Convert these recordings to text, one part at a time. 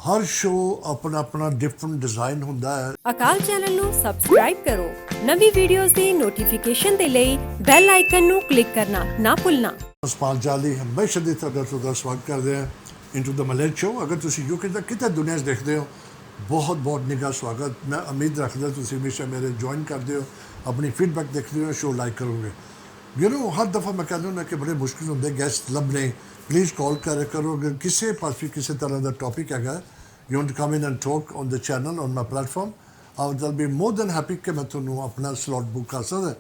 हर show अपना अपना different design ਹੁੰਦਾ ਹੈ। ਅਕਾਲ ਚੈਨਲ ਨੂੰ ਸਬਸਕ੍ਰਾਈਬ ਕਰੋ। ਨਵੀਂ ਵੀਡੀਓਜ਼ ਦੀ ਨੋਟੀਫਿਕੇਸ਼ਨ ਦੇ ਲਈ ਬੈਲ ਆਈਕਨ ਨੂੰ ਕਲਿੱਕ ਕਰਨਾ ਨਾ ਭੁੱਲਣਾ। ਸਪਾਂਚਾਲੀ ਹਮੇਸ਼ਾ ਦੀ ਤੁਹਾਡਾ ਸਵਾਗਤ ਕਰਦੇ ਹਾਂ ਇਨਟੂ ਦ ਮਲੇਟ ਸ਼ੋ। ਅਗਰ ਤੁਸੀਂ ਯੂਕੇ ਦਾ ਕਿਤੇ ਦੁਨੀਆ 'ਚ ਦੇਖਦੇ ਹੋ ਬਹੁਤ ਬਹੁਤ ਨਿੱਘਾ ਸਵਾਗਤ। ਮੈਂ ਉਮੀਦ ਰੱਖਦਾ ਤੁਸੀਂ ਹਮੇਸ਼ਾ ਮੇਰੇ ਜੁਆਇਨ ਕਰਦੇ ਹੋ, ਆਪਣੀ ਫੀਡਬੈਕ ਦੇਖਦੇ ਹੋ, ਸ਼ੋ ਲਾਈਕ ਕਰੋਗੇ। ਯੂ ਨੋ ਹਰ ਦਫਾ ਮੈਂ ਕਹਿੰਦਾ ਹੁੰਦਾ ਕਿ ਬੜੇ ਮੁਸ਼ਕਿਲ ਹੁੰਦੇ ਗੈਸਟ ਲੱਭਣੇ। प्लीज़ कॉल करो अगर किसी पास भी किसी तरह का टॉपिक है you want to come in and talk on the channel on my platform I will be more than happy कि मैं थोड़ा अपना स्लॉट बुक कर सकता।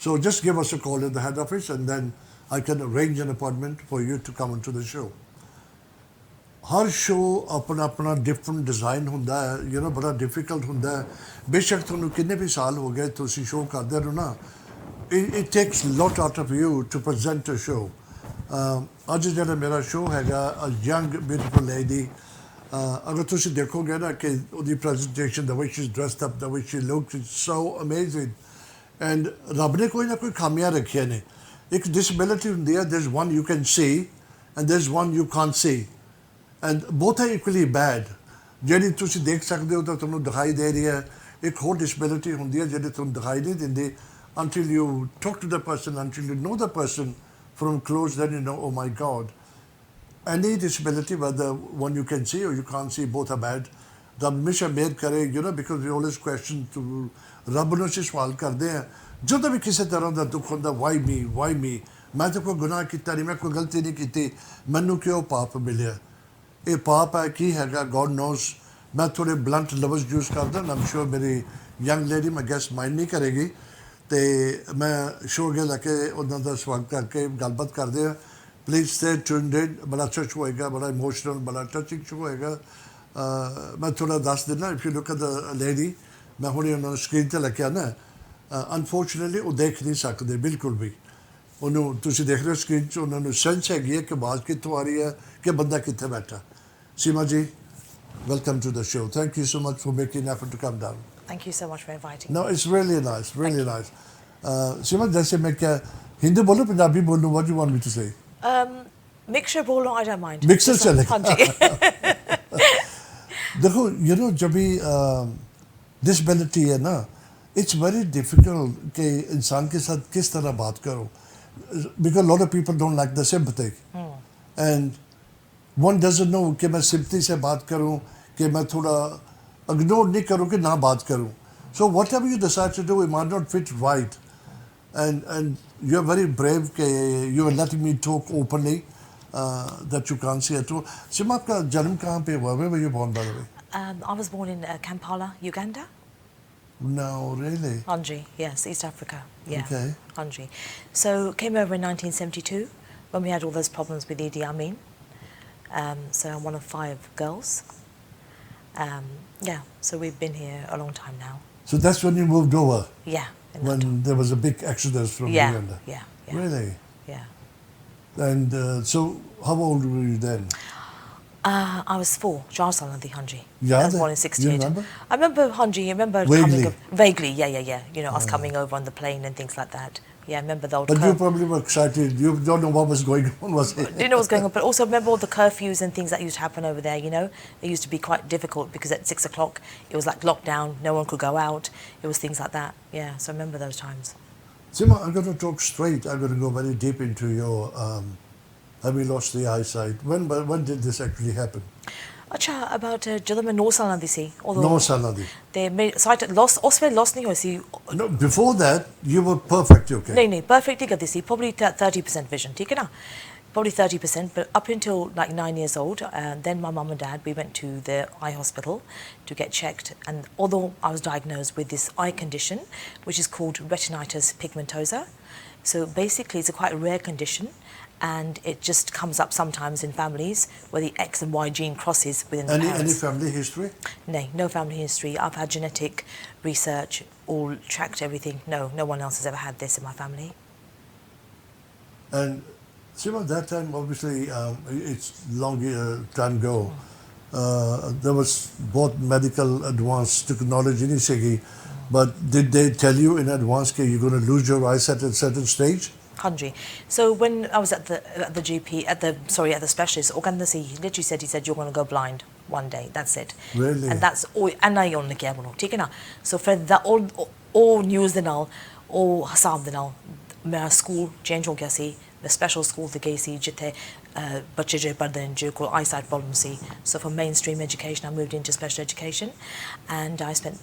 So just give us a call in the head office and then I can arrange an appointment for you to come to the show. हर show अपना अपना different design होंदा है, यू नो बड़ा difficult होंदा है। बेशक तुहानू कितने भी साल हो गए तुसी शो करते रहो ना, it takes lot out of you to present a show. ਅੱਜ ਜਿਹੜਾ ਮੇਰਾ ਸ਼ੋਅ ਹੈਗਾ ਯੰਗ ਬਿਊਟੀਫੁਲ ਲੇਡੀ, ਅਗਰ ਤੁਸੀਂ ਦੇਖੋਗੇ ਨਾ ਕਿ ਉਹਦੀ presentation the way she is dressed up, the way she looks is so amazing. And ਰੱਬ ਨੇ ਕੋਈ ਨਾ ਕੋਈ ਖਾਮੀਆਂ ਰੱਖੀਆਂ ਨੇ। ਇੱਕ ਡਿਸੇਬਿਲਿਟੀ ਹੁੰਦੀ ਹੈ, there is one you can see and there is one you can't see and both are equally bad. ਜਿਹੜੀ ਤੁਸੀਂ ਦੇਖ ਸਕਦੇ ਹੋ ਤਾਂ ਤੁਹਾਨੂੰ ਦਿਖਾਈ ਦੇ ਰਹੀ ਹੈ। ਇੱਕ ਹੋਰ ਡਿਸੇਬਿਲਿਟੀ ਹੁੰਦੀ ਹੈ ਜਿਹੜੀ ਤੁਹਾਨੂੰ ਦਿਖਾਈ ਨਹੀਂ ਦਿੰਦੀ until you talk to the person, until you know the person from close, then you know, oh my God. Any disability, whether one you can see or you can't see, both are bad. The हमेशा मेहर करे, you know, because we always question to रब ਨੂੰ से सवाल करते हैं ਜਦੋਂ ਵੀ ਕਿਸੇ ਤਰ੍ਹਾਂ ਦਾ ਦੁੱਖ ਹੁੰਦਾ, why me? मैं तो कोई गुनाह किया नहीं, मैं कोई गलती नहीं की, मैनू क्यों पाप मिले? ये पाप है की हैगा, God knows। मैं थोड़े blunt levels यूज़ करदा, I'm sure मेरी young lady मैं guess mind नहीं करेगी। तो मैं शो अगे लैके उन्होंने स्वागत करके गलबात करते हैं। Please stay tuned in. बड़ा अच्छा शो होएगा, बड़ा इमोशनल, बड़ा टचिंग शो होएगा। मैं थोड़ा दस देना, if you look at the lady, मैं हुणे उन्होंने स्क्रीन ते लग्या ना, अनफॉर्चुनेटली वो देख नहीं सकते बिल्कुल भी। उन्होंने तुसीं देख रहे हो स्क्रीन च, उन्होंने सेंस हैगी है कि आवाज़ कित्थों आ रही है, कि बंदा कित्थे बैठा। Seema ji, welcome to the show. Thank you so much for making effort to come down. Thank you so much for inviting No, me. it's really nice, really nice. Seema, जैसे मैं क्या हिंदी बोलूं पंजाबी बोलूं, what do you want me to say? Mixture बोलो, I don't mind. Mixture चलेगा। हाँ जी। देखो, you know जब भी disability है ना, it's very difficult कि इंसान के साथ किस तरह बात करो, because a lot of people don't like the sympathy, and one doesn't know कि मैं sympathy से बात करूं कि मैं थोड़ा इग्नोर नहीं करूं कि ना बात करूं। So whatever you decide to do, it might not fit right, and you're very brave कि you are letting me talk openly that you can't see at all. Seema, आपका जन्म कहाँ पे हुआ? Where were you born, by the way? I was born in Kampala, Uganda. No, really? Hanji, yes, East Africa. Yeah. Okay. Hanji. So came over in 1972 when we had all those problems with Idi Amin. So I'm one of 5 girls. Yeah, so we've been here a long time now. So that's when you moved over? Yeah. When there was a big exodus from Uganda? Yeah. Really? Yeah. And so how old were you then? I was 4. Jarsalandi Hanji. Yeah, I was born in 68. you remember? I remember Hanji. I remember Vaguely. Vaguely, yeah. You know, us coming over on the plane and things like that. Yeah, I remember the old. But you probably were excited. You don't know what was going on, was it? Didn't know what was going on, but also remember all the curfews and things that used to happen over there, you know? It used to be quite difficult because at 6 o'clock it was like lockdown, no one could go out. It was things like that. Yeah, so I remember those times. Seema, I'm going to talk straight. I'm going to go very deep into your... have you lost the eyesight? When did this actually happen? अच्छा about ਜਦੋਂ ਮੈਂ 9 ਸਾਲਾਂ ਦੀ ਸੀ ਉਦੋਂ 9 ਸਾਲਾਂ ਦੀ ਤੇ ਮੇਰੀ site loss ਉਸ ਵੇਲੇ loss ਨਹੀਂ ਹੋਈ ਸੀ। No, before that you were perfect, okay? ਨਹੀਂ perfect ਹੀ ਕਰਦੀ ਸੀ, probably 30% vision, ਠੀਕ ਹੈ ਨਾ, probably 30%, but up until like 9 years old, then my mum and dad, we went to the eye hospital to get checked, and although I was diagnosed with this eye condition which is called retinitis pigmentosa, so basically it's a quite rare condition and it just comes up sometimes in families where the X and Y gene crosses within the parents. Any family history? No family history. I've had genetic research, all tracked everything. No one else has ever had this in my family. And Seema, that time obviously it's long time ago. There was both medical advanced technology in Sigi, but did they tell you in advance that you're going to lose your eyesight at a certain stage? Hanji. So when I was at the GP, at the specialist, he literally said, you're going to go blind. one day, that's it. Really? And that's all, and I only care about ठीक है ना. So for that all news ਦੇ ਨਾਲ all ਹਿਸਾਬ ਦੇ ਨਾਲ ਮੇਰਾ school change ਹੋ ਗਿਆ ਸੀ. ਮੈਂ ਸਪੈਸ਼ਲ ਸਕੂਲ ਤੇ ਗਈ ਸੀ ਜਿੱਥੇ ਬੱਚੇ ਜਿਹੜੇ ਪੜ੍ਹਦੇ ਨੇ ਜਿਹਦੇ ਕੋਲ eyesight problem C. So for mainstream education I moved into special education and I spent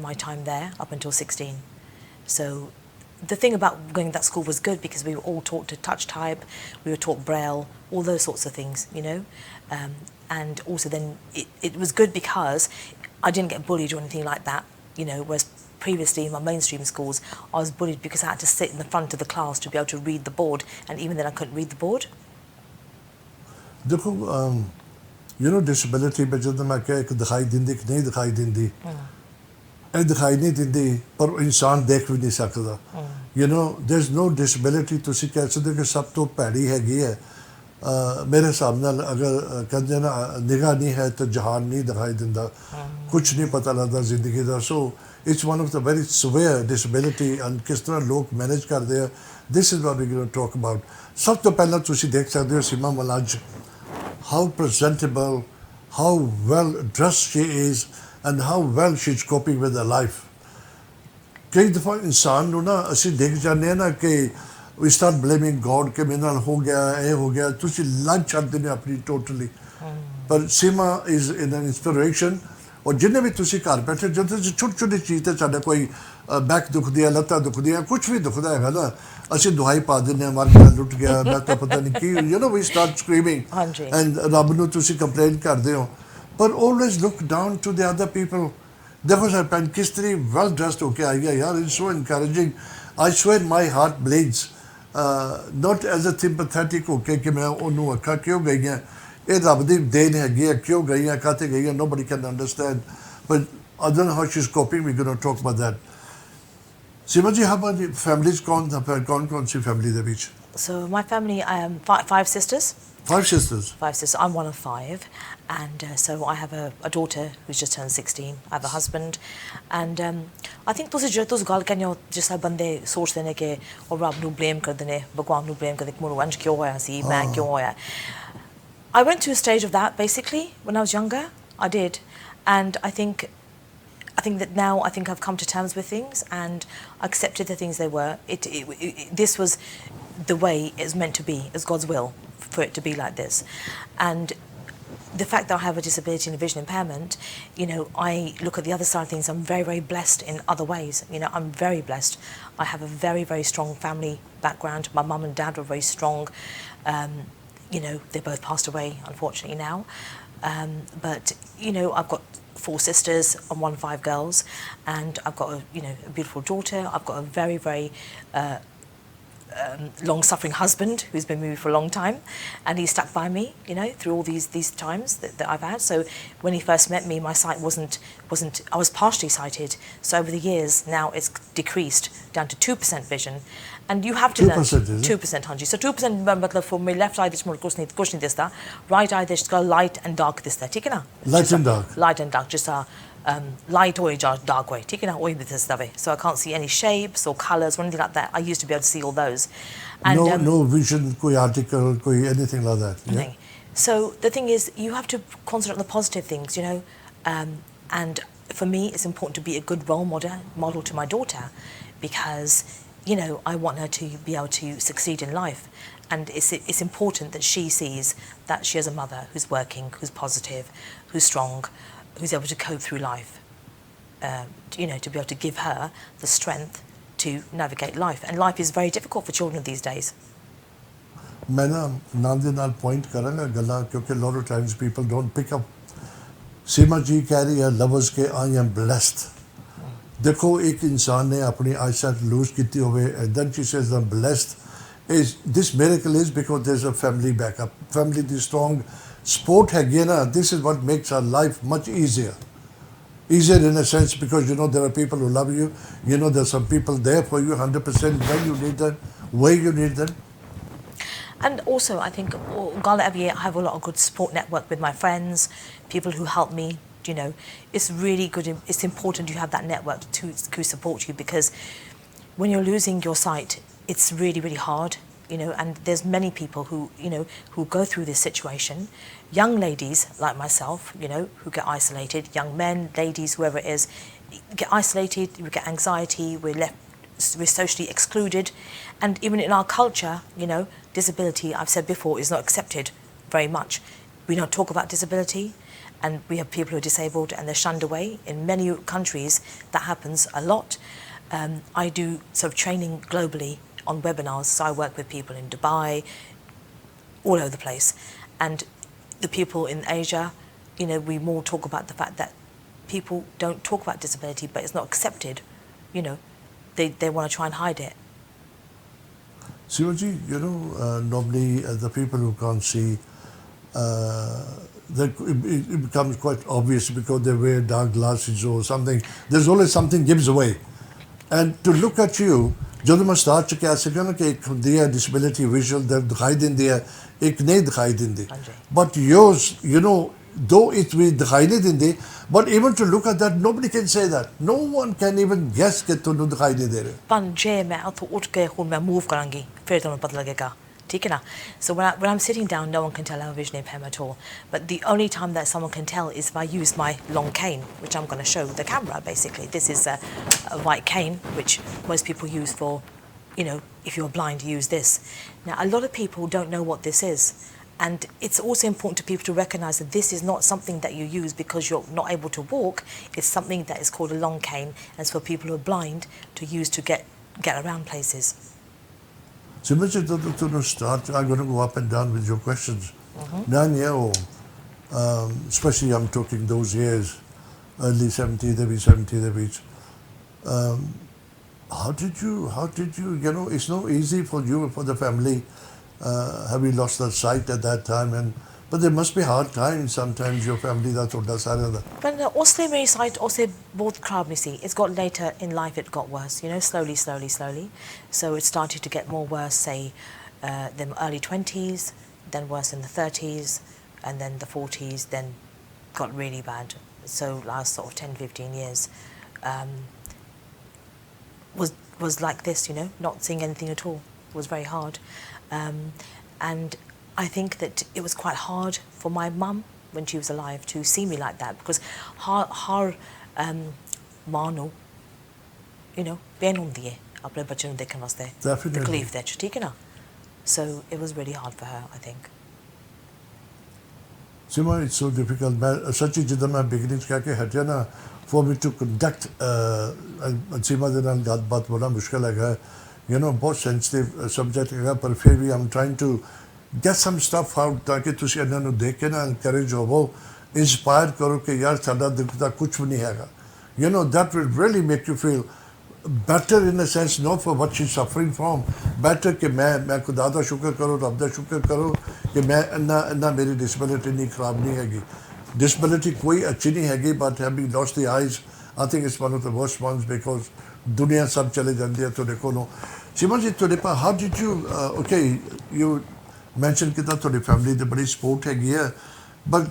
my time there up until 16. So the thing about going to that school was good because we were all taught to touch type, we were taught braille, all those sorts of things, you know. And also then it was good because I didn't get bullied or anything like that, you know, whereas previously in my mainstream schools I was bullied because I had to sit in the front of the class to be able to read the board, and even then I couldn't read the board. देखो you know disability पे जब मैं क्या एक दिखाई दिंदी कि नहीं दिखाई दिंदी ਇਹ ਦਿਖਾਈ ਨਹੀਂ ਦਿੰਦੀ ਪਰ ਇਨਸਾਨ ਦੇਖ ਵੀ ਨਹੀਂ ਸਕਦਾ you know there's no disability ਤੁਸੀਂ ਕਹਿ ਸਕਦੇ ਕਿ ਸਭ ਤੋਂ ਭੈੜੀ ਹੈਗੀ ਹੈ ਮੇਰੇ ਹਿਸਾਬ ਨਾਲ ਅਗਰ ਕਹਿੰਦੇ ਨਾ ਨਿਗਾਹ ਨਹੀਂ ਹੈ ਤਾਂ ਜਹਾਨ ਨਹੀਂ ਦਿਖਾਈ ਦਿੰਦਾ ਕੁਝ ਨਹੀਂ ਪਤਾ ਲੱਗਦਾ ਜ਼ਿੰਦਗੀ ਦਾ ਸੋ it's one of the very severe disability and ਕਿਸ ਤਰ੍ਹਾਂ ਲੋਕ ਮੈਨੇਜ ਕਰਦੇ ਆ this is what we're going to talk about ਸਭ ਤੋਂ ਪਹਿਲਾਂ ਤੁਸੀਂ ਦੇਖ ਸਕਦੇ ਹੋ ਸੀਮਾ ਮਲਾਜ how presentable how well dressed she is and how well she's coping with her life ਕਈ ਦਫਾ ਇਨਸਾਨ ਨੂੰ ਨਾ ਅਸੀਂ ਦੇਖ ਜਾਂਦੇ ਹਾਂ ਨਾ ਕਿ we start blaming God ਕਿ ਮੇਰੇ ਨਾਲ ਹੋ ਗਿਆ ਇਹ ਹੋ ਗਿਆ ਤੁਸੀਂ ਲੱਗ ਛੱਡਦੇ ਨੇ ਆਪਣੀ ਟੋਟਲੀ ਪਰ ਸੀਮਾ is in an inspiration ਔਰ ਜਿੰਨੇ ਵੀ ਤੁਸੀਂ ਘਰ ਬੈਠੇ ਜਦੋਂ ਤੁਸੀਂ ਛੋਟੀ ਛੋਟੀ ਚੀਜ਼ ਤੇ ਸਾਡਾ ਕੋਈ ਬੈਕ ਦੁਖਦੀ ਹੈ ਲੱਤਾਂ ਦੁਖਦੀਆਂ ਕੁਝ ਵੀ ਦੁਖਦਾ ਹੈਗਾ ਨਾ ਅਸੀਂ ਦਵਾਈ ਪਾ ਦਿੰਦੇ ਹਾਂ ਮਾਰ ਲੁੱਟ ਗਿਆ ਮੈਂ ਤਾਂ ਪਤਾ ਨਹੀਂ ਕੀ you know we start screaming and ਰੱਬ ਨੂੰ ਤੁਸੀਂ ਕੰਪਲੇਨ ਕਰਦੇ ਹੋ ਪਰ always look down to the other people देखो सर पैन किस तरह वेल ड्रेस्ड होके आई है यार it's so encouraging I swear my heart bleeds not as a sympathetic होके कि मैं ਉਹਨੂੰ ਅੱਖਾਂ ਕਿਉਂ ਗਈਆਂ ਇਹ ਰੱਬ ਦੀ ਦੇਣ ਹੈਗੀ ਹੈ ਕਿਉਂ ਗਈਆਂ ਕਾਤੇ ਗਈਆਂ nobody can understand but I don't know how she's coping we're going to talk about that सीमा जी हमारी फैमिलीज कौन सी फैमिली ਦੇ ਵਿੱਚ So my family, I am five sisters. Five sisters. Five sisters. I'm one of five, and so I have a daughter who's just turned 16. I have a husband, and I think तुस गल करने हो जिस बंदे सोचते ने कि और रब नू ब्लेम करते ने भगवान नू ब्लेम करते कि मेनू इंज क्यों होया सी मैं क्यों होया. I went through a stage of that basically when I was younger. I did, and I think that now I think I've come to terms with things and accepted the things they were. This was the way it's meant to be, as God's will for it to be like this. And the fact that I have a disability and a vision impairment, you know, I look at the other side of things, I'm very, very blessed in other ways. You know, I'm very blessed. I have a very, very strong family background. My mum and dad were very strong. You know, they both passed away, unfortunately, now. But, you know, I've got 4 sisters and 5 girls, and I've got a beautiful daughter. I've got a very, very long-suffering husband who's been with me for a long time, and he stuck by me, you know, through all these times that I've had. So when he first met me, my sight wasn't I was partially sighted. So over the years now it's decreased down to 2% vision, and you have to learn 2%, hanji. So 2% matlab for my left eye this kuch nahi dista, right eye this light and dark dista, theek hai na? Light and dark, just light or dark way, ठीक है ना वही भी दिखता है. So I can't see any shapes or colours or anything like that. I used to be able to see all those. And no vision, कोई article, कोई anything like that. Yeah? So the thing is, you have to concentrate on the positive things, you know. And for me, it's important to be a good role model to my daughter, because you know I want her to be able to succeed in life, and it's important that she sees that she has a mother who's working, who's positive, who's strong, who's able to cope through life, you know, to be able to give her the strength to navigate life. And life is very difficult for children these days. मैं ना नाल दे नाल point करांगा गल्ला क्योंकि lot of times people don't pick up. सीमा जी कह रही है lovers के I am blessed. देखो एक इंसान ने अपनी eyesight lose की होवे and then she says I'm blessed. This miracle is because there's a family backup. Family is strong. Sport है ना, this is what makes our life much easier. Easier in a sense because you know there are people who love you. You know there's some people there for you 100% when you need them, where you need them. And also I think I have a lot of good support network with my friends, people who help me. You know, it's really good. It's important you have that network to support you, because when you're losing your sight, it's really, really hard. you know, and there's many people who, you know, who go through this situation. Young ladies like myself, you know, who get isolated, young men, ladies, whoever it is, get isolated, we get anxiety, we're socially excluded. And even in our culture, you know, disability, I've said before, is not accepted very much. We don't talk about disability, and we have people who are disabled and they're shunned away. In many countries, that happens a lot. I do sort of training globally on webinars, so I work with people in Dubai, all over the place. And the people in Asia, you know, we more talk about the fact that people don't talk about disability, but it's not accepted, you know. They want to try and hide it. Sivaji, you know, normally the people who can't see, it becomes quite obvious because they wear dark glasses or something. There's always something gives away. And to look at you, ਜਦੋਂ ਮੈਂ start ਚ ਕਹਿ ਸਕਿਆ ਨਾ ਕਿ ਇੱਕ ਹੁੰਦੀ ਹੈ disability visual that ਦਿਖਾਈ ਦਿੰਦੀ ਹੈ, ਇੱਕ ਨਹੀਂ ਦਿਖਾਈ ਦਿੰਦੀ. But yours, you know, though it ਵੀ ਦਿਖਾਈ ਨਹੀਂ ਦਿੰਦੀ, but even to look at that, nobody can say that. No one can even guess ਕਿ ਤੁਹਾਨੂੰ ਦਿਖਾਈ ਨਹੀਂ ਦੇ ਰਿਹਾ. ਪਰ ਜੇ ਮੈਂ ਉੱਥੋਂ ਉੱਠ ਕੇ ਹੁਣ ਮੈਂ move ਕਰਾਂਗੀ, ਫਿਰ ਤੁਹਾਨੂੰ ਪਤਾ ਲੱਗੇਗਾ. ਠੀਕ ਹੈ ਨਾ? So when I'm sitting down, no one can tell I have vision impairment at all. But the only time that someone can tell is if I use my long cane, which I'm going to show the camera, basically. This is a white cane, which most people use for, you know, if you're blind, you use this. Now, a lot of people don't know what this is. And it's also important to people to recognise that this is not something that you use because you're not able to walk. It's something that is called a long cane, and it's for people who are blind to use to get around places. So much to start, I'm going to go up and down with your questions. Especially I'm talking those years, early 70s, maybe 70s, maybe. How did you, you know, it's not easy for you, for the family, having lost that sight at that time, but there must be hard times sometimes, your family, that's what does that. But also my sight, also both crowd, you see, it's got later in life, it got worse, you know, slowly. So it started to get more worse, say, the early 20s, then worse in the 30s, and then the 40s, then got really bad. So last sort of 10, 15 years was like this, you know, not seeing anything at all. It was very hard. And I think that it was quite hard for my mum when she was alive to see me like that, because her mano, you know, pain hundi hai apne bachche nu dekhan waste, takleef de ch, theek hai na? So it was really hard for her, I think. Seema, it's so difficult. Sachi jidda main beginning kya ke hatya na, for me to conduct Seema de naal gat baat bada mushkil hai, you know, बहुत sensitive subject है, पर फिर भी I'm trying to get some stuff out ताकि तुसी अन्ना नु देख के ना encourage हो, inspire करो कि यार साडा दिखता कुछ भी नहीं हैगा. You know, that will really make you feel better in a sense, not for what she's suffering from, better कि मैं खुदा दा शुक्र करो, रब दा शुक्र करो कि मैं अन्ना मेरी disability नहीं खराब नहीं हैगी. Disability कोई अच्छी नहीं हैगी, but having lost the eyes, I think it's one of the worst ones because दुनिया सब चले जाती है तो देखो नो. Seema ji, तोड़े पर how did you, okay, you mentioned कि तोड़े family the बड़ी support हैगी है, but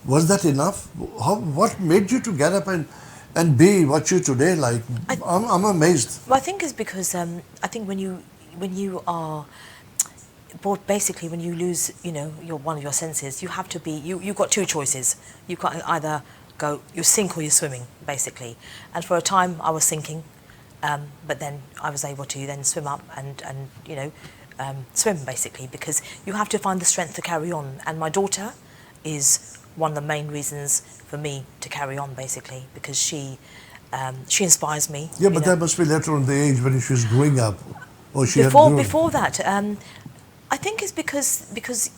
was that enough? What made you to get up and be what you today like? I'm amazed. Well, I think it's because I think when you are basically when you lose, you know, one of your senses, you have to be, you've got two choices. You can either go, you sink or you're swimming, basically. And for a time I was sinking, but then I was able to then swim up and you know, swim basically, because you have to find the strength to carry on. And my daughter is one of the main reasons for me to carry on, basically, because she inspires me. Yeah, but that must be later on the age when she was growing up, or she before that. I think it's because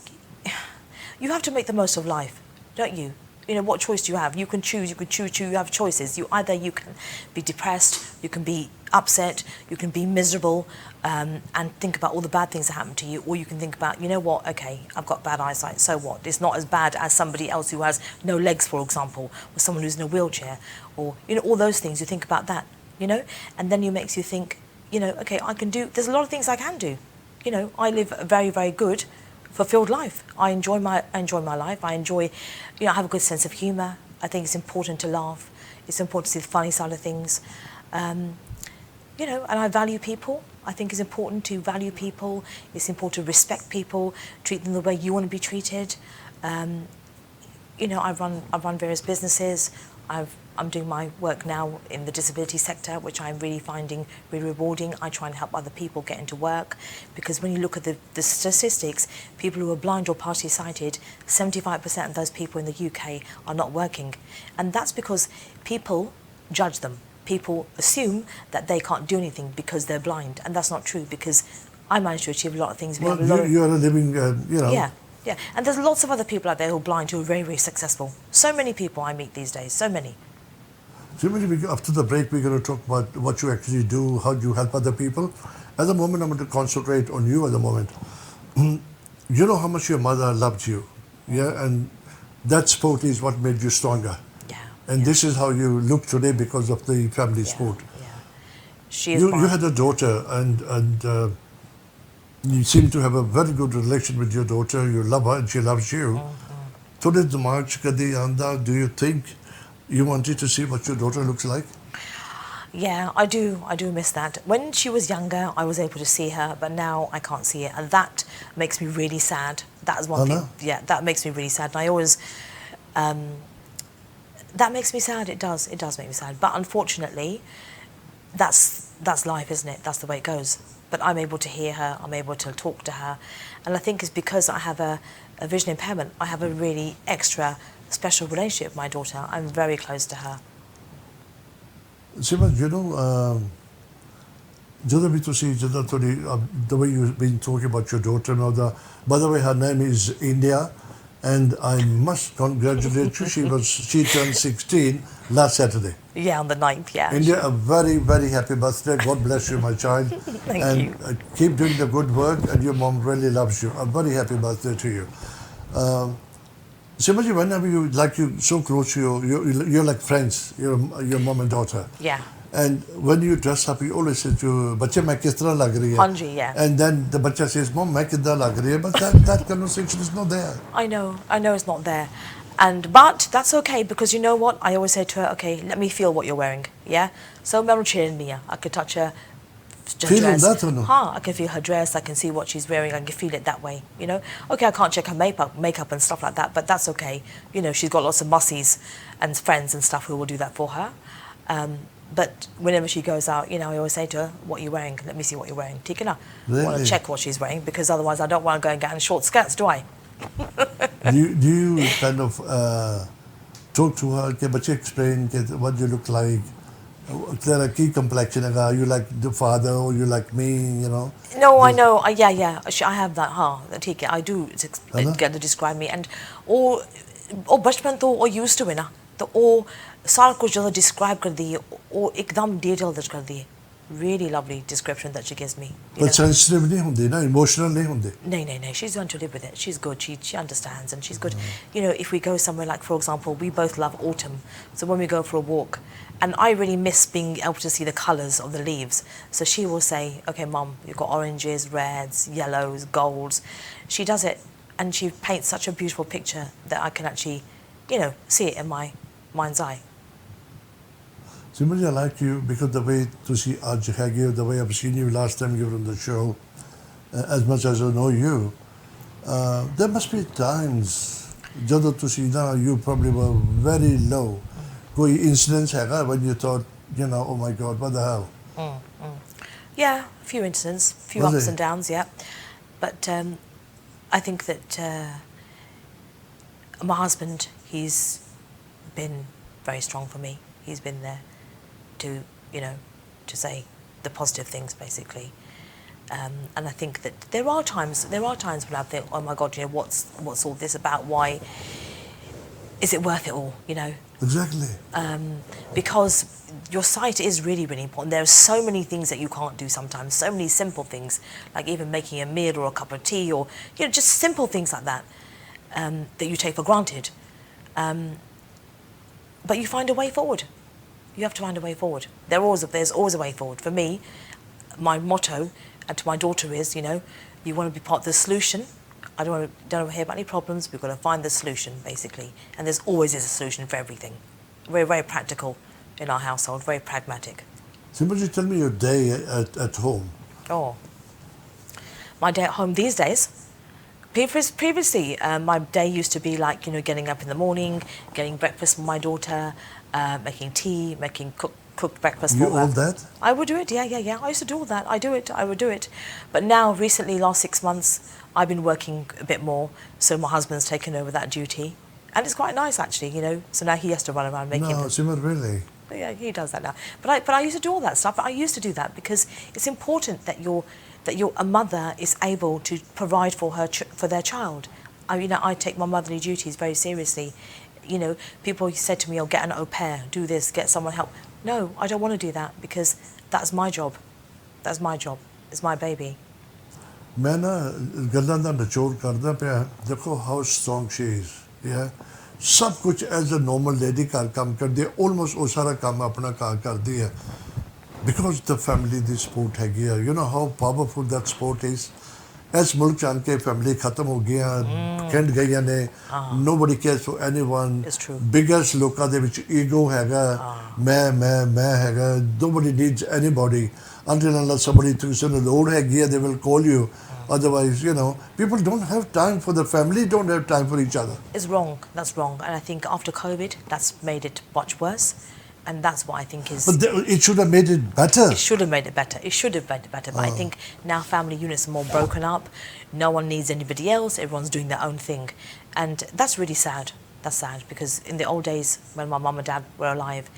you have to make the most of life, don't you? You know, what choice do you have? You can choose. You have choices. You can be depressed, you can be upset, you can be miserable, and think about all the bad things that happen to you, or you can think about, you know what, okay, I've got bad eyesight, so what? It's not as bad as somebody else who has no legs, for example, or someone who's in a wheelchair, or, you know, all those things. You think about that, you know, and then it makes you think, you know, okay, there's a lot of things I can do. You know, I live a very, very good, fulfilled life. I enjoy my life. I enjoy, you know, I have a good sense of humour. I think it's important to laugh. It's important to see the funny side of things. You know, and I value people. I think it's important to value people. It's important to respect people, treat them the way you want to be treated. You know, I've run various businesses. I'm doing my work now in the disability sector, which I'm really finding really rewarding. I try and help other people get into work, because when you look at the statistics, people who are blind or partially sighted, 75% of those people in the UK are not working. And that's because people judge them. People assume that they can't do anything because they're blind, and that's not true, because I managed to achieve a lot of things. Well, you are a living, you know. Yeah, yeah. And there's lots of other people out there who are blind who are very, very successful. So many people I meet these days, so many. So after the break, we're going to talk about what you actually do, how you help other people. At the moment, I'm going to concentrate on you at the moment. You know how much your mother loved you, yeah? And that sport is what made you stronger. Yeah. And this is how you look today because of the family sport. Yeah. She is You had a daughter, and you seem to have a very good relation with your daughter. You love her and she loves you. Today, the March, do you think you wanted to see what your daughter looks like? Yeah, I do miss that. When she was younger, I was able to see her, but now I can't see it, and that makes me really sad. That is one thing. No? Yeah, that makes me really sad. And I always, that makes me sad. It does make me sad. But unfortunately, that's life, isn't it? That's the way it goes. But I'm able to hear her. I'm able to talk to her, and I think it's because I have a vision impairment. I have a really extra special relationship with my daughter. I'm very close to her. Seema, you know, the way you've been talking about your daughter now, by the way, her name is India, and I must congratulate you. She turned 16 last Saturday. Yeah, on the 9th, yeah. India, a very, very happy birthday. God bless you, my child. Thank you. Keep doing the good work, and your mom really loves you. A very happy birthday to you. Seema, whenever you're so close to you're like friends, your mom and daughter. Yeah. And when you dress up, you always say to bache, main kis tarah lag rahi hai? Anji, yeah. And then the bacha says, Mom, main kidda lag rahi hai? But that conversation is not there. I know it's not there. But that's okay, because you know what? I always say to her, okay, let me feel what you're wearing, yeah? So I could touch her Feel dress. that or no? I can feel her dress, I can see what she's wearing, I can feel it that way, you know? Okay, I can't check her makeup and stuff like that, but that's okay. You know, she's got lots of mussies and friends and stuff who will do that for her. But whenever she goes out, you know, I always say to her, what are you wearing? Let me see what you're wearing. Take it now. I want Really? to check what she's wearing, because otherwise I don't want to go and get in short skirts, do I? do you kind of talk to her, ke bache explain what you look like? Tera key complexion hai, you like the father or you like me, you know? No, I know. Yeah. I have that. ठीक है. I do get to describe me, and or बचपन तो वो used to है ना, तो वो सारा कुछ जो describe कर दी है, वो एकदम detail कर दी है. Really lovely description that she gives me. But sensitive nahi hundi na, emotional nahi hundi. No. She's learned to live with it. She's good. She understands, and she's good. You know, if we go somewhere like, for example, we both love autumn. So when we go for a walk, and I really miss being able to see the colours of the leaves. So she will say, okay, Mum, you've got oranges, reds, yellows, golds. She does it, and she paints such a beautiful picture that I can actually, you know, see it in my mind's eye. Seema, I like you because the way the way I've seen you last time you were on the show, as much as I know you, there must be times, you probably were very low. Koi incidents when you thought, you know, oh my God, what the hell? Yeah, a few incidents, a few ups and downs, yeah. But I think that my husband, he's been very strong for me. He's been there to, you know, to say the positive things, basically. And I think that there are times when I think, oh my God, you know, what's all this about? Why is it worth it all? You know. Exactly. Because your sight is really, really important. There are so many things that you can't do sometimes. So many simple things, like even making a meal or a cup of tea, or you know, just simple things like that that you take for granted. But you find a way forward. You have to find a way forward. There's always a way forward. For me, my motto and to my daughter is, you know, you want to be part of the solution. I don't want to hear about any problems. We've got to find the solution, basically. And there's always a solution for everything. We're very practical in our household, very pragmatic. Simply tell me your day at home. Oh, my day at home these days. Previously, my day used to be like, getting up in the morning, getting breakfast for my daughter, making tea, making cooked breakfast You for her. all that? I would do it, yeah. I used to do all that. I would do it. But now, recently, last 6 months, I've been working a bit more, so my husband's taken over that duty. And it's quite nice, actually, so now he has to run around making... No, Seema, really? Yeah, he does that now. But I used to do all that stuff. I used to do that because it's important that a mother is able to provide for for their child. I take my motherly duties very seriously. People said to me, "Oh, get an au pair, do this, get someone help." No, I don't want to do that because that's my job. That's my job. It's my baby. मैं ना गल्लां दा निचोड़ करदा पिया देखो how strong she is या सब कुछ एज अ नॉर्मल लेडी घर काम करदी है ऑलमोस्ट वो सारा काम अपना घर करदी है because the family the support हैगी है you know how powerful that support is इस मुल्क चान के फैमिली खत्म हो गया कैंड गईयां ने nobody cares for anyone biggest लोकां दे विच ईगो हैगा मैं हैगा nobody needs anybody until unless somebody thinks in the load हैगी है they will call you otherwise people don't have time for the family don't have time for each other. It's wrong. That's wrong. And I think after COVID that's made it much worse. And that's what I think is... But it should have made it better. It should have made it better. It should have made it better. But I think now family units are more broken up. No one needs anybody else. Everyone's doing their own thing. And that's really sad. That's sad because in the old days when my mum and dad were alive,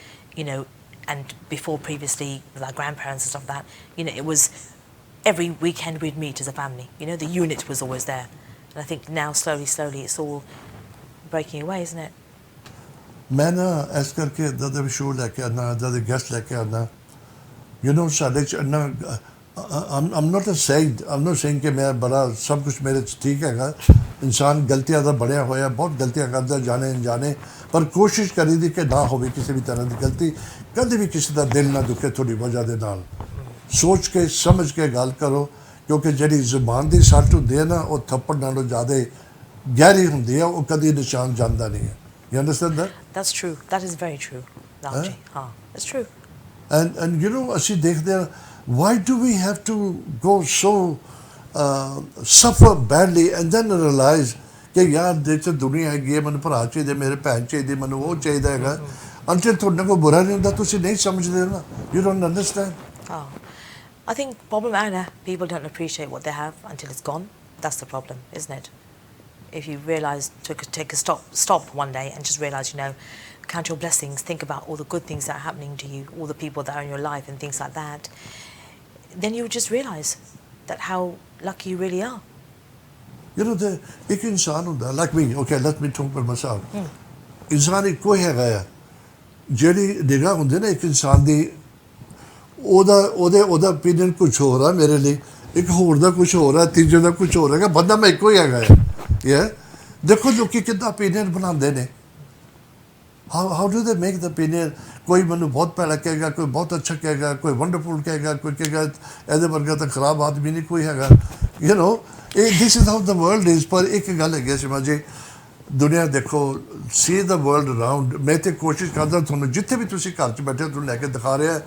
and before previously with our grandparents and stuff like that, it was every weekend we'd meet as a family. The unit was always there. And I think now slowly it's all breaking away, isn't it? मैं ना इस करके इदा दे show लेके आना इदा दे guest लेके आना साढ़े च ना I'm not saying कि मैं बड़ा सब कुछ मेरे ठीक हैगा इंसान गलतियां दा बड़िया होया बहुत गलतियां करदा जाने अनजाने पर कोशिश करी दी कि ना होवे किसी भी तरह की गलती कभी भी किसी दा दिल ना दुखे थोड़ी वजह दे नाल सोच के समझ के गल करो क्योंकि जिहड़ी जुबान दी सੱਟ हुंदी है ना वो थप्पड़ नालों ज़्यादा गहरी हुंदी है वो कदी निशान जांदा नहीं है. You understand that? That's true. That is very true. That's true. And ਅਸੀਂ ਦੇਖਦੇ ਹਾਂ why do we have to go so suffer badly and then realize ਕਿ ਯਾਰ ਦੇਖ ਦੁਨੀਆ ਹੈਗੀ ਹੈ ਮੈਨੂੰ ਭਰਾ ਚਾਹੀਦੇ ਮੇਰੇ ਭੈਣ ਚਾਹੀਦੀ ਮੈਨੂੰ ਉਹ ਚਾਹੀਦਾ ਹੈਗਾ until ਤੁਹਾਡੇ ਕੋਲ ਬੁਰਾ ਨਹੀਂ ਹੁੰਦਾ ਤੁਸੀਂ ਨਹੀਂ ਸਮਝਦੇ ਨਾ you don't understand. I think problem Anna, people don't appreciate what they have until it's gone. That's the problem, isn't it? If you realise, take a stop one day and just realise, count your blessings, think about all the good things that are happening to you, all the people that are in your life and things like that, then you just realise that how lucky you really are. एक इंसान होता like me, okay, let me talk about myself. इंसान ਇੱਕੋ ਹੈਗਾ ਆ ਜਿਹੜੀ ਨਿਗਾਹ ਹੁੰਦੀ ਨਾ ਇੱਕ ਇਨਸਾਨ ਦੀ ਉਹਦਾ opinion ਕੁਝ ਹੋਰ ਆ ਮੇਰੇ ਲਈ ਇੱਕ ਹੋਰ ਦਾ ਕੁਝ ਹੋਰ ਆ ਤੀਜੇ ਦਾ ਕੁਝ ਹੋਰ ਹੈਗਾ ਬੰਦਾ ਮੈਂ ਇੱਕੋ ਹੀ ਹੈਗਾ ਆ ਦੇਖੋ ਲੋਕੀ ਕਿੱਦਾਂ opinion ਬਣਾਉਂਦੇ ਨੇ how do they make the opinion ਕੋਈ ਮੈਨੂੰ ਬਹੁਤ ਭੈੜਾ ਕਹੇਗਾ ਕੋਈ ਬਹੁਤ ਅੱਛਾ ਕਹੇਗਾ ਕੋਈ ਵੰਡਰਫੁਲ ਕਹੇਗਾ ਕੋਈ ਕਹੇਗਾ ਇਹਦੇ ਵਰਗਾ ਤਾਂ ਖਰਾਬ ਆਦਮੀ ਨਹੀਂ ਕੋਈ ਹੈਗਾ this is how the world is ਪਰ ਇੱਕ ਗੱਲ ਹੈਗੀ ਸਿਮਾ ਜੀ ਦੁਨੀਆ ਦੇਖੋ see the world around ਮੈਂ ਤੇ ਕੋਸ਼ਿਸ਼ ਕਰਦਾ ਤੁਹਾਨੂੰ ਜਿੱਥੇ ਵੀ ਤੁਸੀਂ ਘਰ 'ਚ ਬੈਠੇ ਤੁਹਾਨੂੰ ਲੈ ਕੇ ਦਿਖਾ ਰਿਹਾ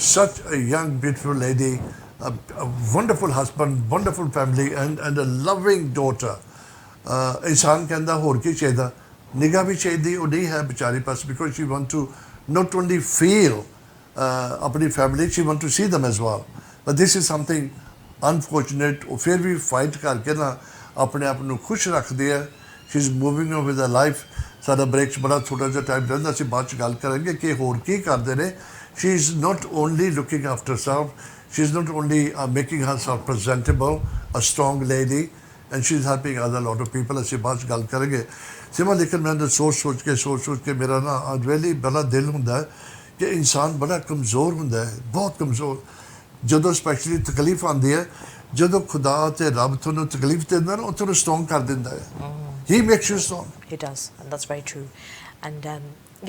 such a young beautiful lady a wonderful husband wonderful family and a loving daughter इंसान कहता होर की चाहिए निगाह भी चाहिए वो नहीं है बेचारी पास because she want to not only feel अपनी family she want to see them as well but this is something unfortunate और फिर भी fight करके ना अपने आप को खुश रखती है she is moving on with her life सारा ब्रेक बड़ा छोटा सा टाइम रहता ਅਸੀਂ ਬਾਅਦ ਚ ਗੱਲ ਕਰਾਂਗੇ ਕਿ ਹੋਰ ਕੀ ਕਰਦੇ ਨੇ she is not only looking after herself she is not only making herself presentable a strong lady and she is helping other lot of people ਅਸੀਂ ਬਾਅਦ ਚ ਗੱਲ ਕਰਾਂਗੇ ਸਿਮਾ ਲੇਕਿਨ ਮੈਂ ਸੋਚ ਕੇ ਮੇਰਾ ਨਾ really ਬੜਾ ਦਿਲ ਹੁੰਦਾ ਕਿ ਇਨਸਾਨ ਬੜਾ ਕਮਜ਼ੋਰ ਹੁੰਦਾ ਹੈ ਬਹੁਤ ਕਮਜ਼ੋਰ ਜਦੋਂ ਸਪੈਸ਼ਲੀ ਤਕਲੀਫ ਆਉਂਦੀ ਹੈ ਜਦੋਂ ਖੁਦਾ ਤੇ ਰੱਬ ਤੁਹਾਨੂੰ ਤਕਲੀਫ ਦਿੰਦਾ ਨਾ ਉਹ ਤੁਹਾਨੂੰ ਸਟਰੋਂਗ ਕਰ ਦਿੰਦਾ ਹੈ He makes you strong. He does, and that's very true. And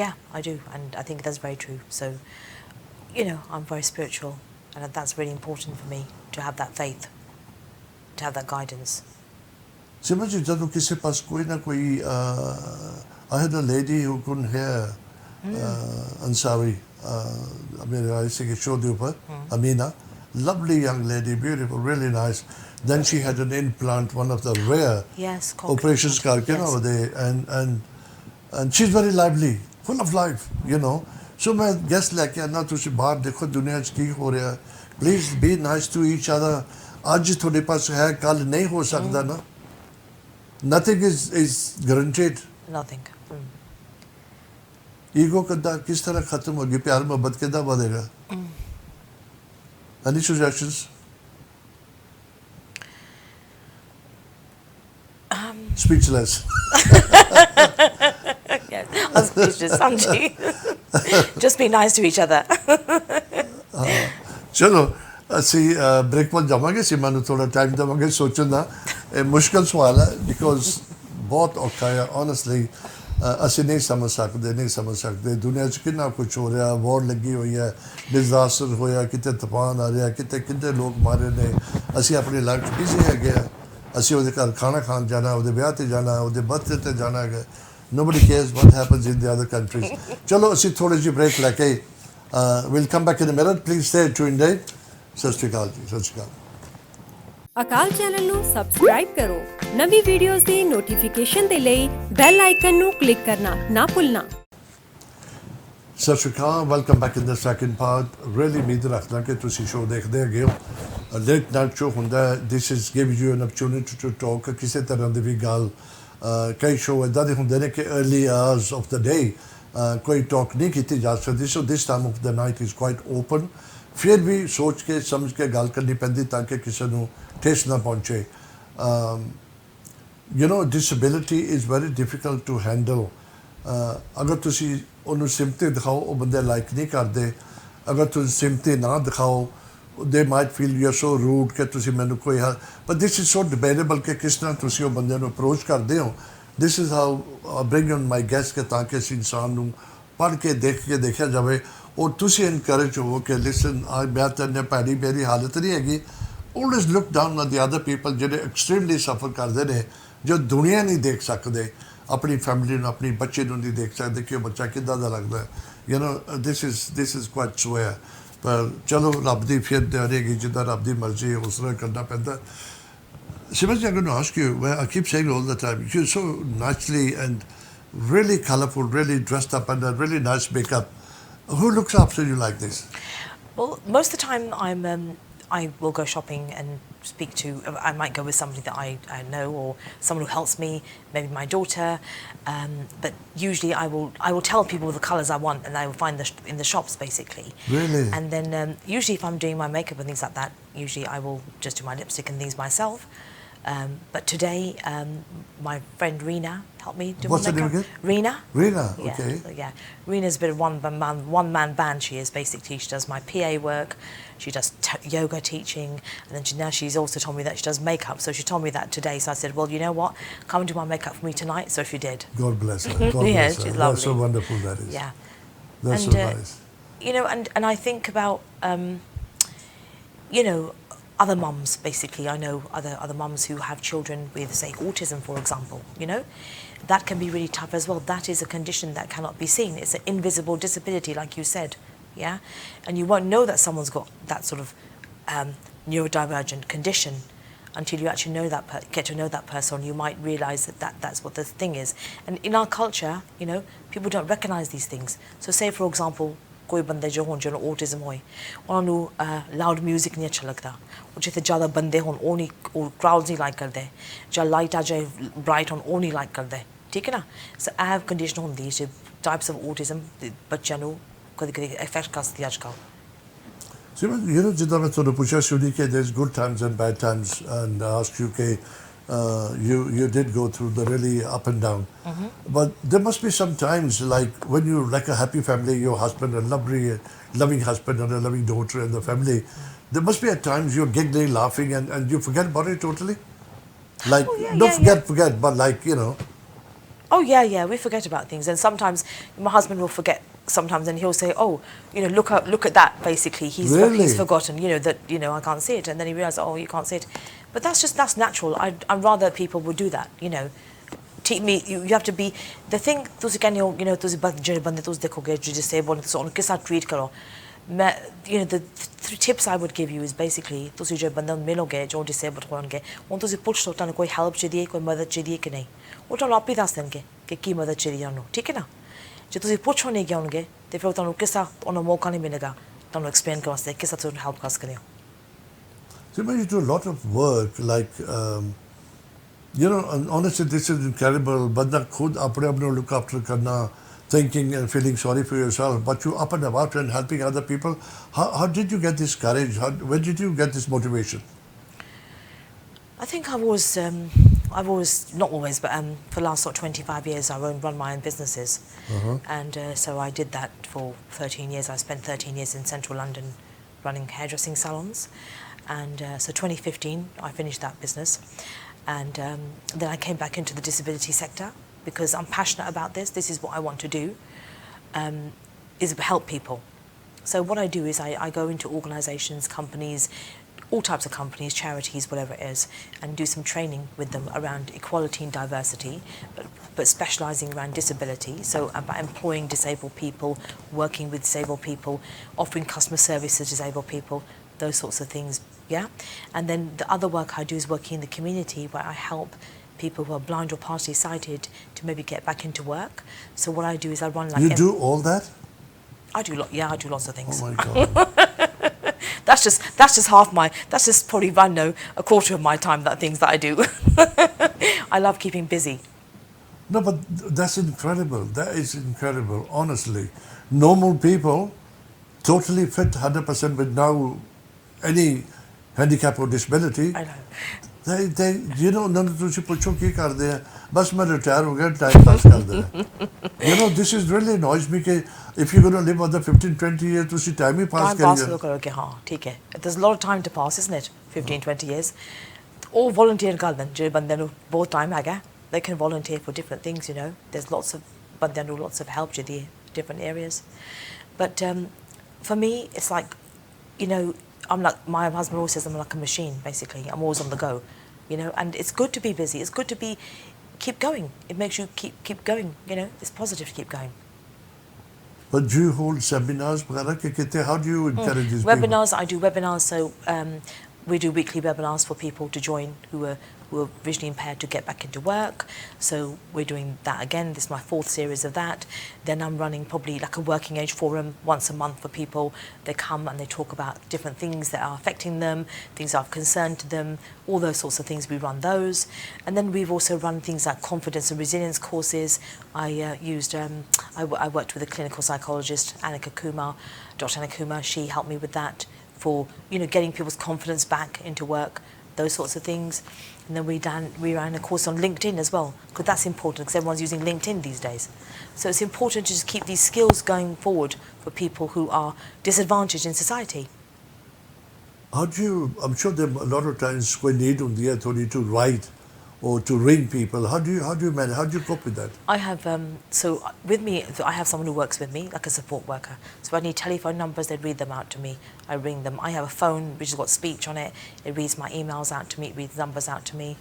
yeah, I do, and I think that's very true. So, I'm very spiritual, and that's really important for me to have that faith, to have that guidance. Seema ji, jadon kisi paas koi na koi, I had a lady who couldn't hear Ansari, mere aise ke show de upar, Amina, lovely young lady, beautiful, really nice. Then she had an implant, one of the rare Yes, cock operations implant, karke na yes. ਉਹਦੇ, and she's very lively, full of life, you know. So मैं guess लेके आना, तुसी बाहर देखो दुनिया च की हो रहा है. Please be nice to each other. आज थोड़े पास है, कल नहीं हो सकता ना. Nothing is guaranteed. Nothing. Ego कदा किस तरह खत्म होगी, प्यार मोहब्बत किदा बढ़ेगा? Any suggestions? Speechless. Yes, I'm speechless, Sanji. Just be nice to each other. चलो ਅਸੀਂ ਬ੍ਰੇਕ ਵੱਲ ਜਾਵਾਂਗੇ, ਸੀਮਾ ਨੂੰ ਥੋੜਾ ਟਾਈਮ ਦੇਵਾਂਗੇ ਸੋਚਣ ਦਾ. ਇਹ ਮੁਸ਼ਕਲ ਸਵਾਲ ਹੈ ਬਿਕੋਜ਼ ਬਹੁਤ ਔਖਾ ਹੈ ਓਨੈਸਟਲੀ. ਅਸੀਂ ਨਹੀਂ ਸਮਝ ਸਕਦੇ ਦੁਨੀਆ 'ਚ ਕਿੰਨਾ ਕੁਝ ਹੋ ਰਿਹਾ, ਵਾਰ ਲੱਗੀ ਹੋਈ ਹੈ, ਡਿਜ਼ਾਸਟਰ ਹੋਇਆ, ਕਿਤੇ ਤੂਫਾਨ ਆ ਰਿਹਾ, ਕਿਤੇ ਕਿੰਨੇ ਲੋਕ ਮਾਰੇ ਨੇ. ਅਸੀਂ ਆਪਣੀ ਲਾਈਫ 'ਚ ਬਿਜ਼ੀ ਹੈਗੇ ਆ. ਅਸੀਂ ਉਹਦੇ ਘਰ ਖਾਣਾ ਖਾਣ ਜਾਣਾ, ਉਹਦੇ ਵਿਆਹ ਤੇ ਜਾਣਾ, ਉਹਦੇ ਬਰਥਡੇ ਤੇ ਜਾਣਾ ਹੈਗਾ. Nobody cares what happens in the other countries. ਚਲੋ ਅਸੀਂ ਥੋੜੀ ਜਿਹੀ ਬ੍ਰੇਕ ਲੈ ਕੇ we'll come back in a minute. Please stay tuned in. ਸਤਿ ਸ਼੍ਰੀ ਅਕਾਲ ਜੀ, ਸਤਿ ਸ਼੍ਰੀ ਅਕਾਲ. ਅਕਾਲ ਚੈਨਲ ਨੂੰ ਸਬਸਕ੍ਰਾਈਬ ਕਰੋ। ਨਵੀਂ ਵੀਡੀਓਜ਼ ਦੀ ਨੋਟੀਫਿਕੇਸ਼ਨ ਦੇ ਲਈ ਬੈਲ ਆਈਕਨ ਨੂੰ ਕਲਿੱਕ ਕਰਨਾ ਨਾ ਭੁੱਲਣਾ। ਸਤਿ ਸ਼੍ਰੀ ਅਕਾਲ, welcome back in the second part. Really ਉਮੀਦ ਰੱਖਦਾ ਕਿ ਤੁਸੀਂ ਸ਼ੋਅ ਦੇਖਦੇ ਹੈਗੇ ਹੋ. ਲੇਟ ਨਾਈਟ ਸ਼ੋਅ ਹੁੰਦਾ ਹੈ. This is give you an opportunity to talk. ਕਿਸੇ ਤਰ੍ਹਾਂ ਦੀ ਵੀ ਗੱਲ, ਕਈ ਸ਼ੋਅ ਇੱਦਾਂ ਦੇ ਹੁੰਦੇ ਨੇ ਕਿ early hours of the day ਕੋਈ ਟਾਕ ਨਹੀਂ ਕੀਤੀ ਜਾ ਸਕਦੀ. So this time of the night is quite open. ਫਿਰ ਵੀ ਸੋਚ ਕੇ ਸਮਝ ਕੇ ਗੱਲ ਕਰਨੀ ਪੈਂਦੀ ਤਾਂ ਕਿ ਕਿਸੇ ਨੂੰ ਠੇਸ ਨਾ ਪਹੁੰਚੇ. You know disability is very difficult to handle. ਅਗਰ ਤੁਸੀਂ ਉਹਨੂੰ ਸਿੰਪਤੀ ਦਿਖਾਓ, ਉਹ ਬੰਦੇ ਲਾਈਕ ਨਹੀਂ ਕਰਦੇ. ਅਗਰ ਤੁਸੀਂ ਸਿੰਪਤੀ ਨਾ ਦਿਖਾਓ, they might feel you're so rude ਕਿ ਤੁਸੀਂ ਮੈਨੂੰ ਕੋਈ but this is so debatable ਕਿ ਕਿਸ ਤਰ੍ਹਾਂ ਤੁਸੀਂ ਉਹ ਬੰਦੇ ਨੂੰ ਅਪਰੋਚ ਕਰਦੇ ਹੋ. This is how I bring on my guest ਕਿ ਤਾਂ ਕਿ ਇਸ ਇਨਸਾਨ ਨੂੰ ਪੜ੍ਹ ਕੇ ਦੇਖ ਕੇ ਦੇਖਿਆ ਜਾਵੇ ਔਰ ਤੁਸੀਂ ਇਨਕਰੇਜ ਹੋਵੋ ਕਿ ਲਿਸਨ, ਮੈਂ ਤਾਂ ਭੈੜੀ ਮੇਰੀ ਹਾਲਤ ਨਹੀਂ ਹੈਗੀ. Always look down on the other people ਜਿਹੜੇ ਐਕਸਟ੍ਰੀਮਲੀ ਸਫਰ ਕਰਦੇ ਨੇ, ਜੋ ਦੁਨੀਆ ਨਹੀਂ ਦੇਖ ਸਕਦੇ, ਆਪਣੀ ਫੈਮਿਲੀ ਨੂੰ, ਆਪਣੀ ਬੱਚੇ ਨੂੰ ਨਹੀਂ ਦੇਖ ਸਕਦੇ ਕਿ ਉਹ ਬੱਚਾ ਕਿੱਦਾਂ ਦਾ ਲੱਗਦਾ ਹੈ. You know this is quite ਸੋਇਆ. ਪਰ ਚਲੋ ਰੱਬ ਦੀ ਫਿਰ ਰਹੇਗੀ, ਜਿੱਦਾਂ ਰੱਬ ਦੀ ਮਰਜ਼ੀ ਉਸ ਤਰ੍ਹਾਂ ਕਰਨਾ ਪੈਂਦਾ. Seema, I'm going to ask you, well, I keep saying all the time, you're so naturally and really colourful, really dressed up and a really nice makeup. Who looks after you like this? Well, most of the time I will go shopping and speak to, I might go with somebody that I know or someone who helps me, maybe my daughter, but usually I will tell people the colours I want and I will find in the shops basically. Really? And then usually if I'm doing my makeup and things like that, usually I will just do my lipstick and things myself. But today, my friend Reena helped me do What's my her name makeup. again? Reena. Reena, Yeah, okay. yeah. Reena's a bit of one man band. She is basically. She does my PA work. She does yoga teaching, and then now she's also told me that she does makeup. So she told me that today. So I said, well, you know what? Come and do my makeup for me tonight. So she did. God bless her. God Yeah, bless her. she's That's so lovely. wonderful, that is. Yeah. That's And, so nice. You know, and I think about you know, other mums basically. I know other mums who have children with, say, autism, for example. You know, that can be really tough as well. That is a condition that cannot be seen. It's an invisible disability, like you said. Yeah, and you won't know that someone's got that sort of neurodivergent condition until you actually get to know that person. You might realise that's what the thing is. And in our culture, you know, people don't recognise these things. So say, for example, ਕੋਈ ਬੰਦੇ ਜੋ ਹੋਣ ਜਿਹਨੂੰ autism ਹੋਏ, ਉਹਨਾਂ ਨੂੰ loud music ਨਹੀਂ ਅੱਛਾ ਲੱਗਦਾ, ਉਹ ਜਿੱਥੇ ਜ਼ਿਆਦਾ ਬੰਦੇ ਹੋਣ ਉਹ ਨਹੀਂ, ਉਹ ਕਰਾਊਡਸ ਨਹੀਂ ਲਾਈਕ ਕਰਦੇ, ਜਾਂ ਲਾਈਟ ਆ ਜਾਏ ਬ੍ਰਾਈਟ ਹੋਣ ਉਹ ਨਹੀਂ ਲਾਈਕ ਕਰਦੇ, ਠੀਕ ਹੈ ਨਾ. ਸੋ ਇਹ ਕੰਡੀਸ਼ਨ ਹੁੰਦੀ ਹੈ ਟਾਈਪਸ ਆਫ autism ਬੱਚਿਆਂ ਨੂੰ ਕਦੇ ਕਦੇ ਇਫੈਕਟ ਕਰ ਸਕਦੀ ਅੱਜ ਕੱਲ੍ਹ. Seema, you know, ਜਿੱਦਾਂ ਮੈਂ ਤੁਹਾਨੂੰ ਪੁੱਛਿਆ ਸੀ ਕਿ there's good times and bad times, and I asked you ਕਿ you did go through the really up and down. But there must be some times, like when you're like a happy family, your husband, a loving husband and a loving daughter and the family, there must be at times you're giggling, laughing, and you forget about it totally. Like, forget, but like, you know. Oh yeah, we forget about things, and sometimes my husband will forget sometimes, and he'll say, oh, you know, look at that, basically he's forgotten, you know, that, you know, I can't see it, and then he realizes, oh, you can't see it. But that's natural. I'd rather people would do that, you know. You have to be the thing. ਤੁਸੀਂ ਕਹਿੰਦੇ ਹੋ, you know, ਤੁਸੀਂ ਜਿਹੜੇ ਬੰਦੇ ਤੁਸੀਂ ਦੇਖੋਗੇ ਜੋ disabled ਤੁਸੀਂ ਉਹਨੂੰ ਕਿਸ ਤਰ੍ਹਾਂ ਟ੍ਰੀਟ ਕਰੋ. the tips I would give you is basically ਤੁਸੀਂ ਜੋ ਬੰਦਾ ਮਿਲੋਗੇ ਜੋ disabled ਹੋਣਗੇ ਉਹ ਤੁਸੀਂ ਪੁੱਛ ਲਓ ਤੁਹਾਨੂੰ ਕੋਈ ਹੈਲਪ ਚਾਹੀਦੀ ਹੈ ਕੋਈ ਮਦਦ ਚਾਹੀਦੀ ਹੈ ਕਿ ਨਹੀਂ ਉਹ ਤੁਹਾਨੂੰ ਆਪੇ ਦੱਸ ਦੇਣਗੇ ਕਿ ਕੀ ਮਦਦ ਚਾਹੀਦੀ ਹੈ ਉਹਨੂੰ ਠੀਕ ਹੈ ਨਾ ਜੇ ਤੁਸੀਂ ਪੁੱਛੋ ਨਹੀਂ ਜਾਓਗੇ ਤੇ ਫਿਰ ਤੁਹਾਨੂੰ ਕਿਸੇ ਉਹਨੂੰ ਮੌਕਾ ਨਹੀਂ ਮਿਲੇਗਾ ਤੁਹਾਨੂੰ ਐਕਸਪਲੇਨ ਕਰਨ ਵਾਸਤੇ ਕਿਸੇ ਤੁਹਾਨੂੰ ਹੈਲਪ ਕਰ ਸਕਦੇ ਹੋ So you do a lot of work, like, and honestly, this is incredible. Banda khud apne apne look after karna, thinking and feeling sorry for yourself, but you up and about and helping other people. How did you get this courage? Where did you get this motivation? I think I've always, not always, but for the last 25 years, I run my own businesses. And so I did that for 13 years. I spent 13 years in central London running hairdressing salons. And so 2015, I finished that business. And then I came back into the disability sector because I'm passionate about this. This is what I want to do, is help people. So what I do is I go into organisations, companies, all types of companies, charities, whatever it is, and do some training with them around equality and diversity, but specialising around disability. So about employing disabled people, working with disabled people, offering customer service to disabled people, those sorts of things, yeah? And then the other work I do is working in the community where I help people who are blind or partially sighted to maybe get back into work. So what I do is I run like... You do all that? I do lots of things. Oh my God. That's just half my, that's just probably, I know, a quarter of my time, things that I do. I love keeping busy. No, but that's incredible. That is incredible, honestly. Normal people, totally fit, 100% with no any handicap or disability. I know. They none of ਤੁਸੀਂ ਪੁੱਛੋ ਕੀ ਕਰਦੇ ਆ ਬਸ ਮੈਂ retire ਹੋ ਗਿਆ time pass ਕਰਦੇ ਆ this is really annoys me ਕਿ if you're going to live other 15-20 years ਤੁਸੀਂ ਟਾਈਮ ਹੀ ਪਾਸ ਕਰੋਗੇ ਹਾਂ ਠੀਕ ਹੈ there's a lot of time to pass isn't it 15-20 years all volunteer ਕਰ ਦੇਣ ਜਿਹੜੇ ਬੰਦੇ ਨੂੰ ਬਹੁਤ time ਹੈਗਾ they can volunteer for different things there's lots of ਬੰਦਿਆਂ ਨੂੰ lots of help ਜਿਹਦੀ different areas but for me it's like I'm like, my husband always says I'm like a machine, basically. I'm always on the go, and it's good to be busy. It's good to keep going. It makes you keep going, it's positive to keep going. But do you hold seminars? How do you encourage these webinars? I do webinars, so we do weekly webinars for people to join who are visually impaired to get back into work. So we're doing that again. This is my 4th series of that. Then I'm running probably like a working age forum once a month for people. They come and they talk about different things that are affecting them, things that are of concern to them, all those sorts of things. We run those. And then we've also run things like confidence and resilience courses. I worked with a clinical psychologist, Dr. Annika Kumar. She helped me with that for, getting people's confidence back into work, those sorts of things. And then we ran a course on LinkedIn as well, because that's important, because everyone's using LinkedIn these days. So it's important to just keep these skills going forward for people who are disadvantaged in society. I'm sure there are a lot of times when need on the authority to write or to ring people. How do you manage? How do you cope with that? I have so with me, I have someone who works with me, like a support worker. So I need telephone numbers. They read them out to me. I ring them. I have a phone which has got speech on it. It reads my emails out to me. It reads numbers out to me.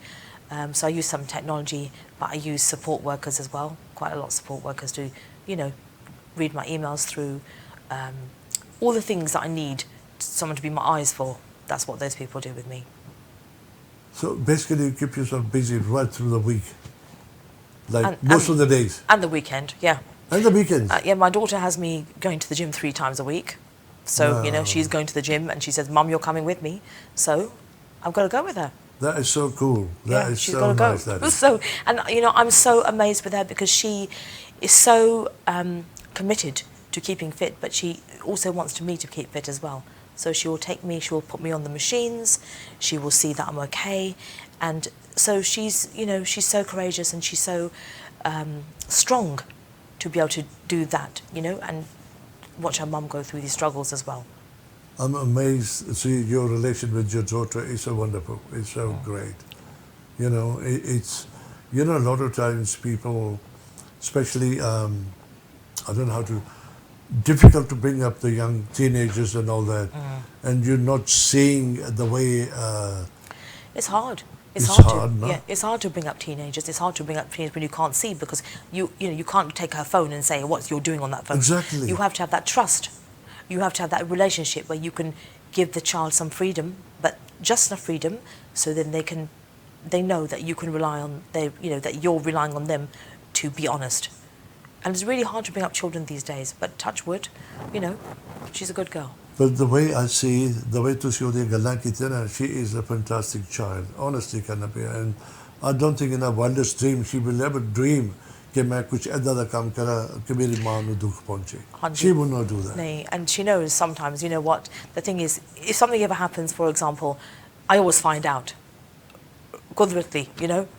So I use some technology, but I use support workers as well. Quite a lot of support workers do, read my emails through. All the things that I need someone to be my eyes for. That's what those people do with me. So basically you keep yourself busy right through the week, like most of the days. And the weekend, yeah. And the weekends? Yeah, my daughter has me going to the gym 3 times a week. So, she's going to the gym and she says, Mum, you're coming with me. So I've got to go with her. That is so cool. That is she's so got to nice. go. That is. So, and I'm so amazed with her because she is so committed to keeping fit, but she also wants me to keep fit as well. So she will take me, she will put me on the machines, she will see that I'm okay. And so she's so courageous and she's so strong to be able to do that, and watch her mum go through these struggles as well. I'm amazed. See, your relation with your daughter is so wonderful. It's so great. It's, a lot of times people, especially, I don't know how to, difficult to bring up the young teenagers and all that, and you're not seeing the way. It's hard. It's hard, no? Yeah, it's hard to bring up teenagers. It's hard to bring up teenagers when you can't see because you can't take her phone and say what you're doing on that phone. Exactly. You have to have that trust, You have to have that relationship where you can give the child some freedom, but just enough freedom so then they know that you can rely on that you're relying on them to be honest. And it's really hard to bring up children these days, but touch wood, she's a good girl. But the way I see, the way ਤੁਸੀਂ ਉਹਦੀਆਂ ਗੱਲਾਂ ਕੀਤੀਆਂ ਨਾ, she is a fantastic child, honestly ਕਰਨਾ ਪਿਆ, and I don't think in her wildest dream she will ever dream ਕਿ ਮੈਂ ਕੁਝ ਐਦਾਂ ਦਾ ਕੰਮ ਕਰਾਂ ਕਿ ਮੇਰੀ ਮਾਂ ਨੂੰ ਦੁੱਖ ਪਹੁੰਚੇ. She will not do that. No, and she knows sometimes, you know what, the thing is, if something ever happens, for example, I always find out. Qudratly,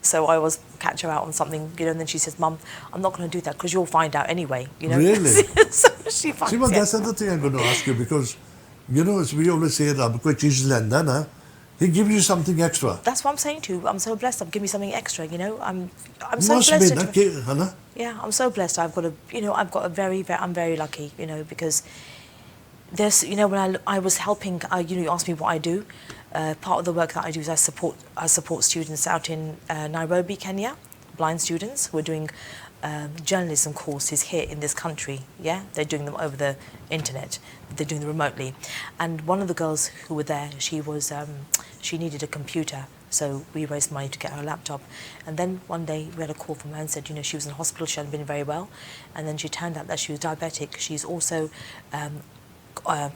so I always catch her out on something, and then she says, Mum, I'm not going to do that because you'll find out anyway, Really? So she finds Seema, that's another thing I'm going to ask you, because, as we always say, Rab koi cheez lenda na, he gives you something extra. That's what I'm saying to you. I'm so blessed. I'm giving me something extra, I'm so blessed. Yeah, I'm so blessed. I've got a very, very, I'm very lucky, because there's, when I was helping, you asked me what I do. Part of the work that I do is I support students out in Nairobi, Kenya, blind students who are doing journalism courses here in this country. Yeah, they're doing them over the internet. They're doing them remotely. And one of the girls who were there, she needed a computer, so we raised money to get her a laptop. And then one day we had a call from her and said, she was in hospital, she hadn't been very well, and then she turned out that she was diabetic. She's also a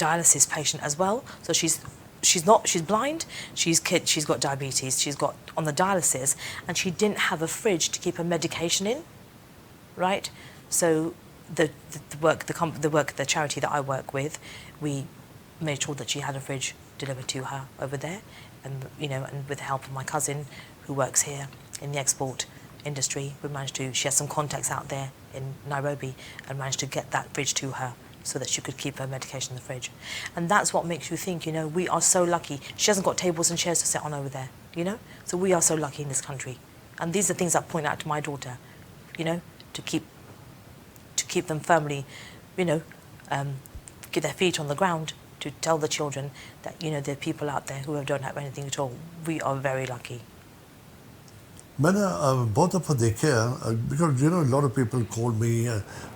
dialysis patient as well. So she's blind, she's got diabetes, she's got on the dialysis, and she didn't have a fridge to keep her medication in, right? So the charity that I work with, we made sure that she had a fridge delivered to her over there, and and with the help of my cousin who works here in the export industry, she has some contacts out there in Nairobi, and managed to get that fridge to her, so that she could keep her medication in the fridge. And that's what makes you think, we are so lucky. She hasn't got tables and chairs to sit on over there, So we are so lucky in this country. And these are things I point out to my daughter, to keep them firmly, get their feet on the ground, to tell the children that, there are people out there who don't have anything at all. We are very lucky. मैंने बहुत दफ़ा देखा है, because a lot of people call me,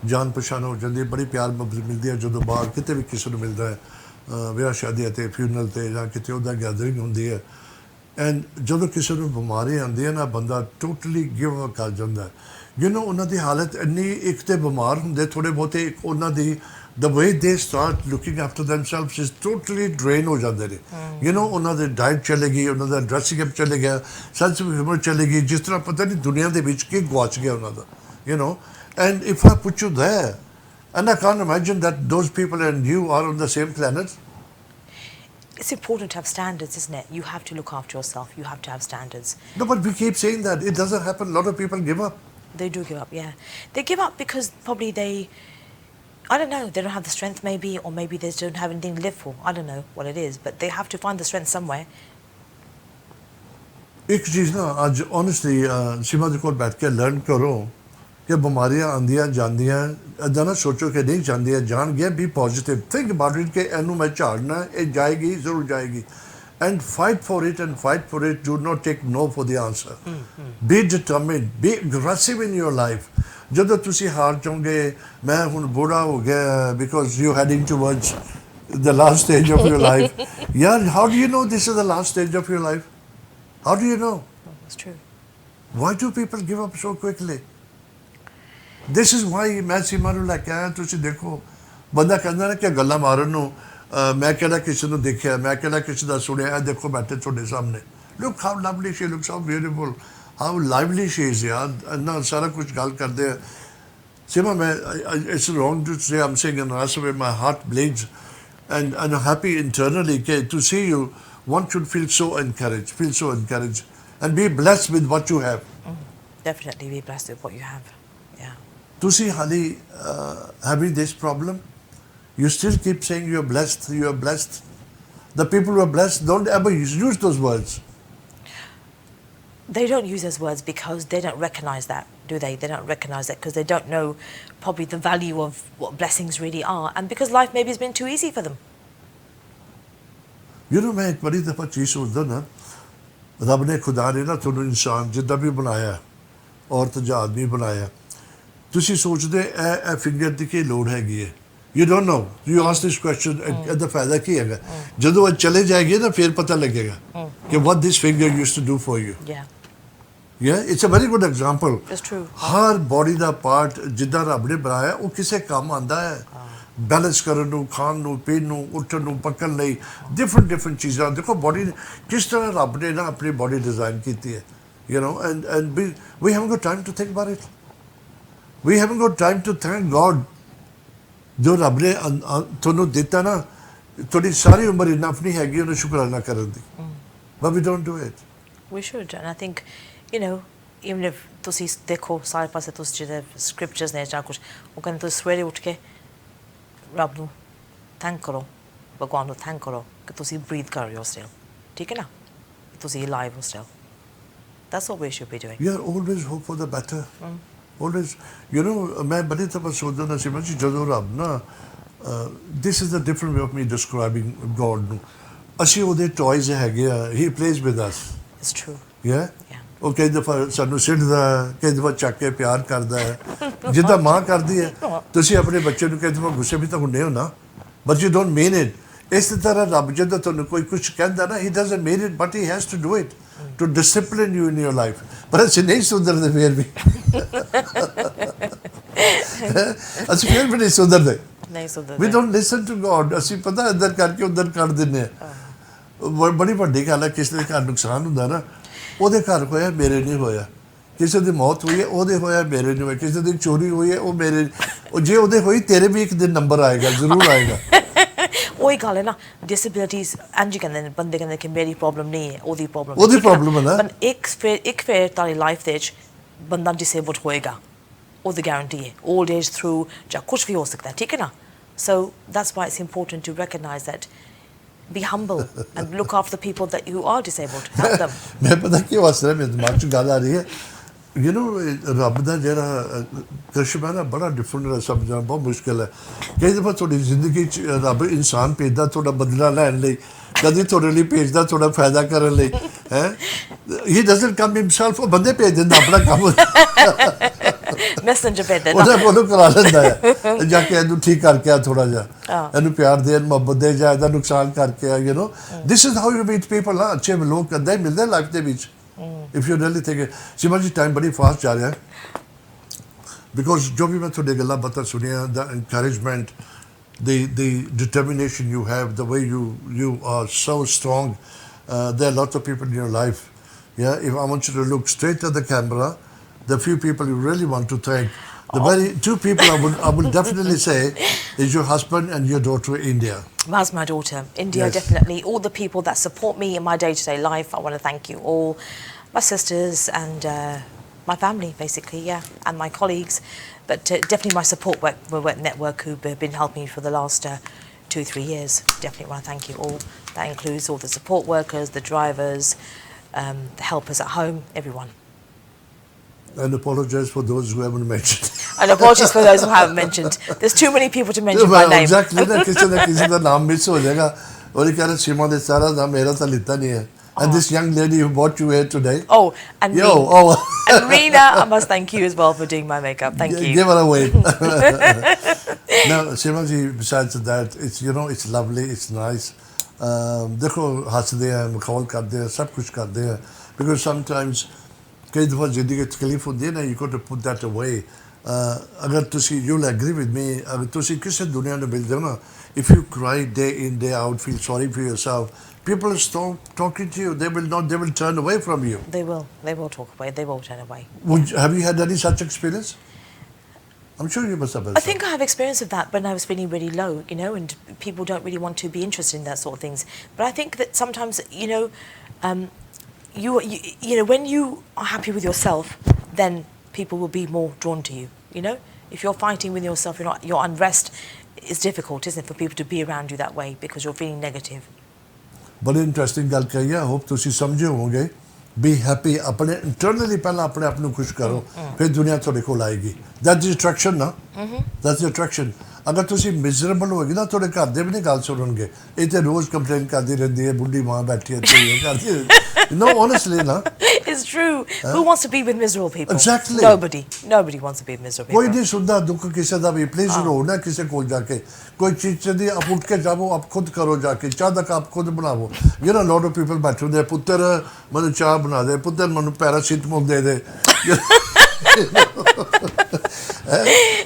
जान पहचान हो जाती है, बड़ी प्यार मोहब्बत मिलती है जो बाहर कितने भी किसी को मिलता है, ब्याह शादियां ते फ्यूनरल ते या कितने उधर गैदरिंग होती है, एंड जो किसी को बीमारी आती है ना, बंदा टोटली गिव अप कर जाता है. उन्हों की हालत इन्नी, एक तो बीमार होंगे थोड़े बहुते, उन्हों की the way they start looking after themselves is totally drain हो जाते हैं. उन्हों की डाइट चलेगी, उन्हों का ड्रेसिंग अप चले गया, सेंस ऑफ ह्यूमर चलेगी, जिस तरह पता नहीं दुनिया के बीच के गवाच गया उन्हों का. And if I put you there, and I can't imagine that those people and you are on the same planet. It's important to have standards, isn't it? You have to look after yourself. You have to have standards. No, but we keep saying that. It doesn't happen. A lot of people give up. They do give up, yeah. They give up because probably I don't know, they don't have the strength maybe, or maybe they don't have anything to live for. I don't know what it is, but they have to find the strength somewhere. एक चीज़ ना आज honestly सीमा जी को बैठ के learn करो कि बीमारियां आंदियां जांदियां, ऐसा ना सोचो कि नहीं जांदियां, जान गया, be positive, think about it कि एनु मैं झाड़ना, ये जाएगी, ज़रूर जाएगी, and fight for it, do not take no for the answer. Be determined, be aggressive in your life. जब तुसी हार जाओगे, मैं हुन बूढ़ा हो गया, because you're heading towards the last stage of your life. Yeah, how do you know this is the last stage of your life? How do you know? That's true. Why do people give up so quickly? This is why मैं सीमा नूं लैके आया. तुसी देखो, बंदा कहंदा ना कि गल्लां मारन नूं मैं केड़ा किसी नूं देखिया, मैं केड़ा किसी दा सुनिया, देखो बैठे तुहाडे सामने. Look how lovely she looks, how beautiful, how lively she is. यार ना सारा कुछ गल करदे हैं. Seema, it's wrong to say I'm saying in a way my heart bleeds, and I'm happy internally to see you. One should feel so encouraged, and be blessed with what you have. Definitely be blessed with what you have. Yeah. To see Hali having this problem, you still keep saying you're blessed. The people who are blessed don't ever use those words. They don't use those words because they don't recognize that, do they? They don't recognize that because they don't know probably the value of what blessings really are, and because life maybe has been too easy for them. You know, मैं एक बड़ी दफ़ा चीज़ सोचता ना, रब ने खुदा ने ना तुहानू इंसान जिद्दां भी बनाया, औरत जां आदमी बनाया, तुसी सोचदे ए फिंगर दी की लोड़ हैगी है, You don't know. You ask this question, ਇਹਦਾ ਫਾਇਦਾ ਕੀ ਹੈਗਾ? ਜਦੋਂ ਇਹ ਚਲੇ ਜਾਏਗੀ ਨਾ ਫਿਰ ਪਤਾ ਲੱਗੇਗਾ ਕਿ what this finger used to do for you. Yeah, it's a very good example. It's true. Har body the part ਜਿੱਦਾਂ ਰੱਬ ਨੇ ਬਣਾਇਆ ਉਹ ਕਿਸੇ ਕੰਮ ਆਉਂਦਾ ਹੈ ਬੈਲੈਂਸ ਕਰਨ ਨੂੰ, ਖਾਣ ਨੂੰ, ਪੀਣ ਨੂੰ, ਉੱਠਣ ਨੂੰ, ਪੱਕਣ ਲਈ different ਚੀਜ਼ਾਂ। ਦੇਖੋ ਬੋਡੀ ਕਿਸ ਤਰ੍ਹਾਂ ਰੱਬ ਨੇ ਨਾ ਆਪਣੀ ਬੋਡੀ ਡਿਜ਼ਾਈਨ ਕੀਤੀ ਹੈ, you know, and we haven't got time to think about it. We haven't got time to thank God ਜੋ ਰੱਬ ਨੇ ਤੁਹਾਨੂੰ ਦਿੱਤਾ ਨਾ, ਤੁਹਾਡੀ ਸਾਰੀ ਉਮਰ ਇਨਫ ਨਹੀਂ ਹੈਗੀ ਉਹਨੂੰ ਸ਼ੁਕਰਾਨਾ ਕਰਨ ਦੀ। But we don't do it. We should, and I think, you know, even if ਤੁਸੀਂ ਦੇਖੋ ਸਾਰੇ ਪਾਸੇ ਤੁਸੀਂ ਜਿਹੜੇ scriptures ਨੇ ਜਾਂ ਕੁਛ ਉਹ ਕਹਿੰਦੇ ਤੁਸੀਂ ਸਵੇਰੇ ਉੱਠ ਕੇ ਰੱਬ ਨੂੰ ਥੈਂਕ ਕਰੋ, ਭਗਵਾਨ ਨੂੰ ਥੈਂਕ ਕਰੋ ਕਿ ਤੁਸੀਂ ਬਰੀਥ ਕਰ ਰਹੇ ਹੋ ਸਟਿਲ, ਠੀਕ ਹੈ ਨਾ, ਤੁਸੀਂ ਅਲਾਈਵ ਹੋ still. That's what we should be doing. Yeah, always hope for the better. Always, you know, ਮੈਂ ਬੜੀ ਦਫਾ ਸੋਚਦਾ ਨਾ ਸੀ ਜੀ ਜਦੋਂ ਰੱਬ ਨਾ this is the different way of me describing God ਨੂੰ, ਅਸੀਂ ਉਹਦੇ ਟॉयਜ਼ ਹੈਗੇ ਆ, he plays with us. It's true. Yeah? ਉਹ ਕਈ ਦਫਾ ਸਾਨੂੰ ਸਿੱਟਦਾ, ਕਈ ਦਫਾ ਚੱਕ ਕੇ ਪਿਆਰ ਕਰਦਾ ਹੈ ਜਿੱਦਾਂ ਮਾਂ ਕਰਦੀ ਹੈ। ਤੁਸੀਂ ਆਪਣੇ ਬੱਚੇ ਨੂੰ ਕਈ ਦਫਾ ਗੁੱਸੇ ਵੀ ਤਾਂ ਹੁੰਦੇ ਹੋ ਨਾ, but you don't mean it. ਇਸ ਤਰ੍ਹਾਂ ਰੱਬ ਜਦੋਂ ਤੁਹਾਨੂੰ ਕੋਈ ਕੁਛ ਕਹਿੰਦਾ ਨਾ, he doesn't mean it, but he has to do it to discipline you in your life. ਪਰ ਅਸੀਂ ਨਹੀਂ ਸੁਧਰਦੇ ਫਿਰ ਵੀ ਅਸੀਂ ਫਿਰ ਵੀ ਨਹੀਂ ਸੁਧਰਦੇ। We don't listen to God. ਅਸੀਂ ਪਤਾ ਇੱਧਰ ਕਰਕੇ ਉੱਧਰ ਕਰ ਦਿੰਦੇ ਹਾਂ। ਬੜੀ ਵੱਡੀ ਗੱਲ ਹੈ, ਕਿਸੇ ਦੇ ਘਰ ਨੁਕਸਾਨ ਹੁੰਦਾ ਨਾ, ਉਹਦੇ ਘਰ ਹੋਇਆ ਮੇਰੇ ਨਹੀਂ ਹੋਇਆ, ਕਿਸੇ ਦੀ ਮੌਤ ਹੋਈ ਹੈ ਉਹਦੇ ਹੋਇਆ ਮੇਰੇ ਨਹੀਂ ਹੋਇਆ, ਕਿਸੇ ਦੀ ਚੋਰੀ ਹੋਈ ਹੈ ਉਹ ਮੇਰੇ, ਉਹ ਜੇ ਉਹਦੇ ਹੋਈ ਤੇਰੇ ਵੀ ਇੱਕ ਦਿਨ ਨੰਬਰ ਆਏਗਾ, ਜ਼ਰੂਰ ਆਏਗਾ। ਉਹੀ ਗੱਲ ਹੈ ਨਾ, ਡਿਸੇਬਿਲਿਟੀਜ਼ ਇੰਝ ਕਹਿੰਦੇ ਨੇ, ਬੰਦੇ ਕਹਿੰਦੇ ਕਿ ਮੇਰੀ ਪ੍ਰੋਬਲਮ ਨਹੀਂ ਹੈ, ਉਹਦੀ ਪ੍ਰੋਬਲਮ ਹੈ ਨਾ। ਪਰ ਇੱਕ ਫੇਰ ਤੁਹਾਡੀ ਲਾਈਫ ਦੇ ਵਿੱਚ ਬੰਦਾ ਡਿਸੇਬਲਡ ਹੋਏਗਾ, ਉਹਦੀ ਗਾਰੰਟੀ ਹੈ, 올ਡ ਏਜ ਥਰੂ ਜਾਂ ਕੁਛ ਵੀ ਹੋ ਸਕਦਾ ਹੈ, ਠੀਕ ਹੈ ਨਾ। So that's why it's important to recognize that, be humble and look after the people that you are disabled, help them. ਮੈਂ ਪਤਾ ਕੀ ਹੱਸ ਰਿਹਾ, ਮੇਰੇ ਦਿਮਾਗ 'ਚ ਗੱਲ ਆ ਰਹੀ ਹੈ, you know, ਰੱਬ ਦਾ ਜਿਹੜਾ ਕਰਿਸ਼ਮਾ ਨਾ ਬੜਾ ਡਿਫਰੈਂਟ ਸਮਝਣਾ ਬਹੁਤ ਮੁਸ਼ਕਿਲ ਹੈ। ਕਈ ਦਫਾ ਤੁਹਾਡੀ ਜ਼ਿੰਦਗੀ 'ਚ ਰੱਬ ਇਨਸਾਨ ਭੇਜਦਾ ਤੁਹਾਡਾ ਬਦਲਾ ਲੈਣ ਲਈ, ਕਦੀ ਤੁਹਾਡੇ ਲਈ ਭੇਜਦਾ ਤੁਹਾਡਾ ਫਾਇਦਾ ਕਰਨ ਲਈ, ਹੈ। he doesn't come himself, ਉਹ ਬੰਦੇ ਭੇਜ ਦਿੰਦਾ ਆਪਣਾ ਕੰਮ ਮੈਸੇਂਜਰ ਭੇਜ ਦਿੰਦਾ, ਉਹਦੇ ਕੋਲੋਂ ਕਰਾ ਲੈਂਦਾ ਹੈ, ਜਾ ਕੇ ਇਹਨੂੰ ਠੀਕ ਕਰਕੇ ਆ, ਥੋੜਾ ਜਿਹਾ ਇਹਨੂੰ ਪਿਆਰ ਦੇ, ਮੁਹੱਬਤ ਦੇ, ਜਾਂ ਇਹਦਾ ਨੁਕਸਾਨ ਕਰਕੇ ਆ, you know. This is how you meet people ਨਾ। ਅੱਛੇ ਲੋਕ ਕਦੇ ਮਿਲਦੇ ਲਾਈਫ ਦੇ ਵਿੱਚ, if you really think it. ਸੀਮਾ ਜੀ ਟਾਈਮ ਬੜੀ ਫਾਸਟ ਜਾ ਰਿਹਾ ਹੈ, ਬਿਕੋਜ਼ ਜੋ ਵੀ ਮੈਂ ਤੁਹਾਡੇ ਗੱਲਾਂ ਬਾਤਾਂ ਸੁਣੀਆਂ, the encouragement, the determination you have, the way you are so strong. There are lots of people in your life. Yeah, if I want you to look straight at the camera, the few people you really want to thank, the very two people I would definitely say is your husband and your daughter India. That's my daughter India. Yes. Definitely all the people that support me in my day-to-day life, I want to thank you all, my sisters and my family basically, yeah, and my colleagues, but definitely my support network who've been helping me for the last 2-3 years. Definitely want to thank you all. That includes all the support workers, the drivers, the helpers at home, everyone. And apologize for those who haven't mentioned. And apologies for those who haven't mentioned. There's too many people to mention my name. Exactly. ना किसी का नाम miss हो जाएगा और ये कह रहे सीमा ने सारा नाम मेरा तो लिखता नहीं है. And this young lady who brought you here today. Oh, and and Reena, I must thank you as well for doing my makeup. Thank you. Give her a wave. Now, Seema ji, besides that, it's, you know, it's lovely, it's nice. देखो हंसते हैं, मखौल करते हैं, सब कुछ करते हैं. Because sometimes कई दफ़ा ज़िंदगी तकलीफ होती है ना, you got to put that away. अगर तुसी, you'll agree with me, अगर तुसी किसी दुनिया में मिल जाओ ना, if you cry day in day out, feel sorry for yourself, people will stop talking to you. They will turn away from you. They will talk away. They will turn away. Have you had any such experience? I'm sure you must have. I think I have experience of that when I was feeling really low, you know, and people don't really want to be interested in that sort of things. But I think that sometimes, you know, you know, when you are happy with yourself, then people will be more drawn to you. You know, if you're fighting with yourself, you're unrest. It's difficult, isn't it, for people to be around you that way because you're feeling negative. बड़ी interesting गल कही है, hope तुसी समझे होंगे। Be happy, अपने internally पहला अपने आप को खुश करो, फिर दुनिया थोड़े को आएगी. दैट्स द अट्रैक्शन ना, दैट्स द अट्रैक्शन. ਅਗਰ ਤੁਸੀਂ ਮਿਜ਼ਰੇਬਲ ਹੋਗੇ ਨਾ ਤੁਹਾਡੇ ਘਰ ਦੇ ਵੀ ਨਹੀਂ ਗੱਲ ਸੁਣਨਗੇ ਇਹ ਤੇ ਰੋਜ਼ ਕੰਪਲੇਨ ਕਰਦੀ ਰਹਿੰਦੀ ਹੈ ਬੁੱਢੀ ਮਾਂ ਬੈਠੀ ਹੈ ਤੇ ਇਹ ਕਰਦੀ ਨੋ ਓਨੈਸਟਲੀ ਨਾ It's true. Who wants to be with miserable people? Exactly. Nobody wants to be with miserable ਕੋਈ people. ਨਹੀਂ ਸੁਣਦਾ ਦੁੱਖ ਕਿਸੇ ਦਾ ਵੀ ਪਲੀਜ਼ ਰੋ ਨਾ ਕਿਸੇ ਕੋਲ ਜਾ ਕੇ ਕੋਈ ਚੀਜ਼ ਚਾਹੀਦੀ ਆਪ ਉੱਠ ਕੇ ਜਾਵੋ ਆਪ ਖੁਦ ਕਰੋ ਜਾ ਕੇ ਚਾਹ ਦਾ ਕੱਪ ਖੁਦ ਬਣਾਵੋ ਯੂ نو ਲੋਟ ਆਫ ਪੀਪਲ ਬੈਠੇ ਹੁੰਦੇ ਪੁੱਤਰ ਮੈਨੂੰ ਚਾਹ ਬਣਾ ਦੇ ਪੁੱਤਰ ਮੈਨੂੰ ਪੈਰਾਸੀਟਾਮੋਲ ਦੇ ਦੇ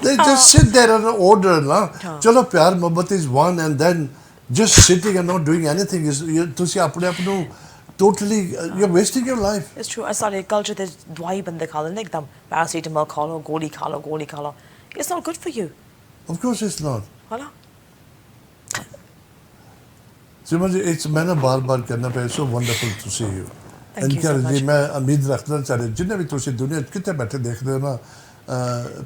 they just sit there and order na chalo pyar mohabbat is one and then just sitting and not doing anything is ਤੁਸੀਂ ਆਪਣੇ ਆਪ ਨੂੰ totally you're wasting your life. It's true. I started culture there's dwai bande kha lende ekdam paracetamol kha lo goli kha lo it's not good for you. Of course it's not. Hala Seema ji it's maina baar karna paya so wonderful to see you. Thank you so much. मैं उम्मीद रखना चाह रहा जिन्हें भी तुम दुनिया कितने बैठे देख रहे हो ना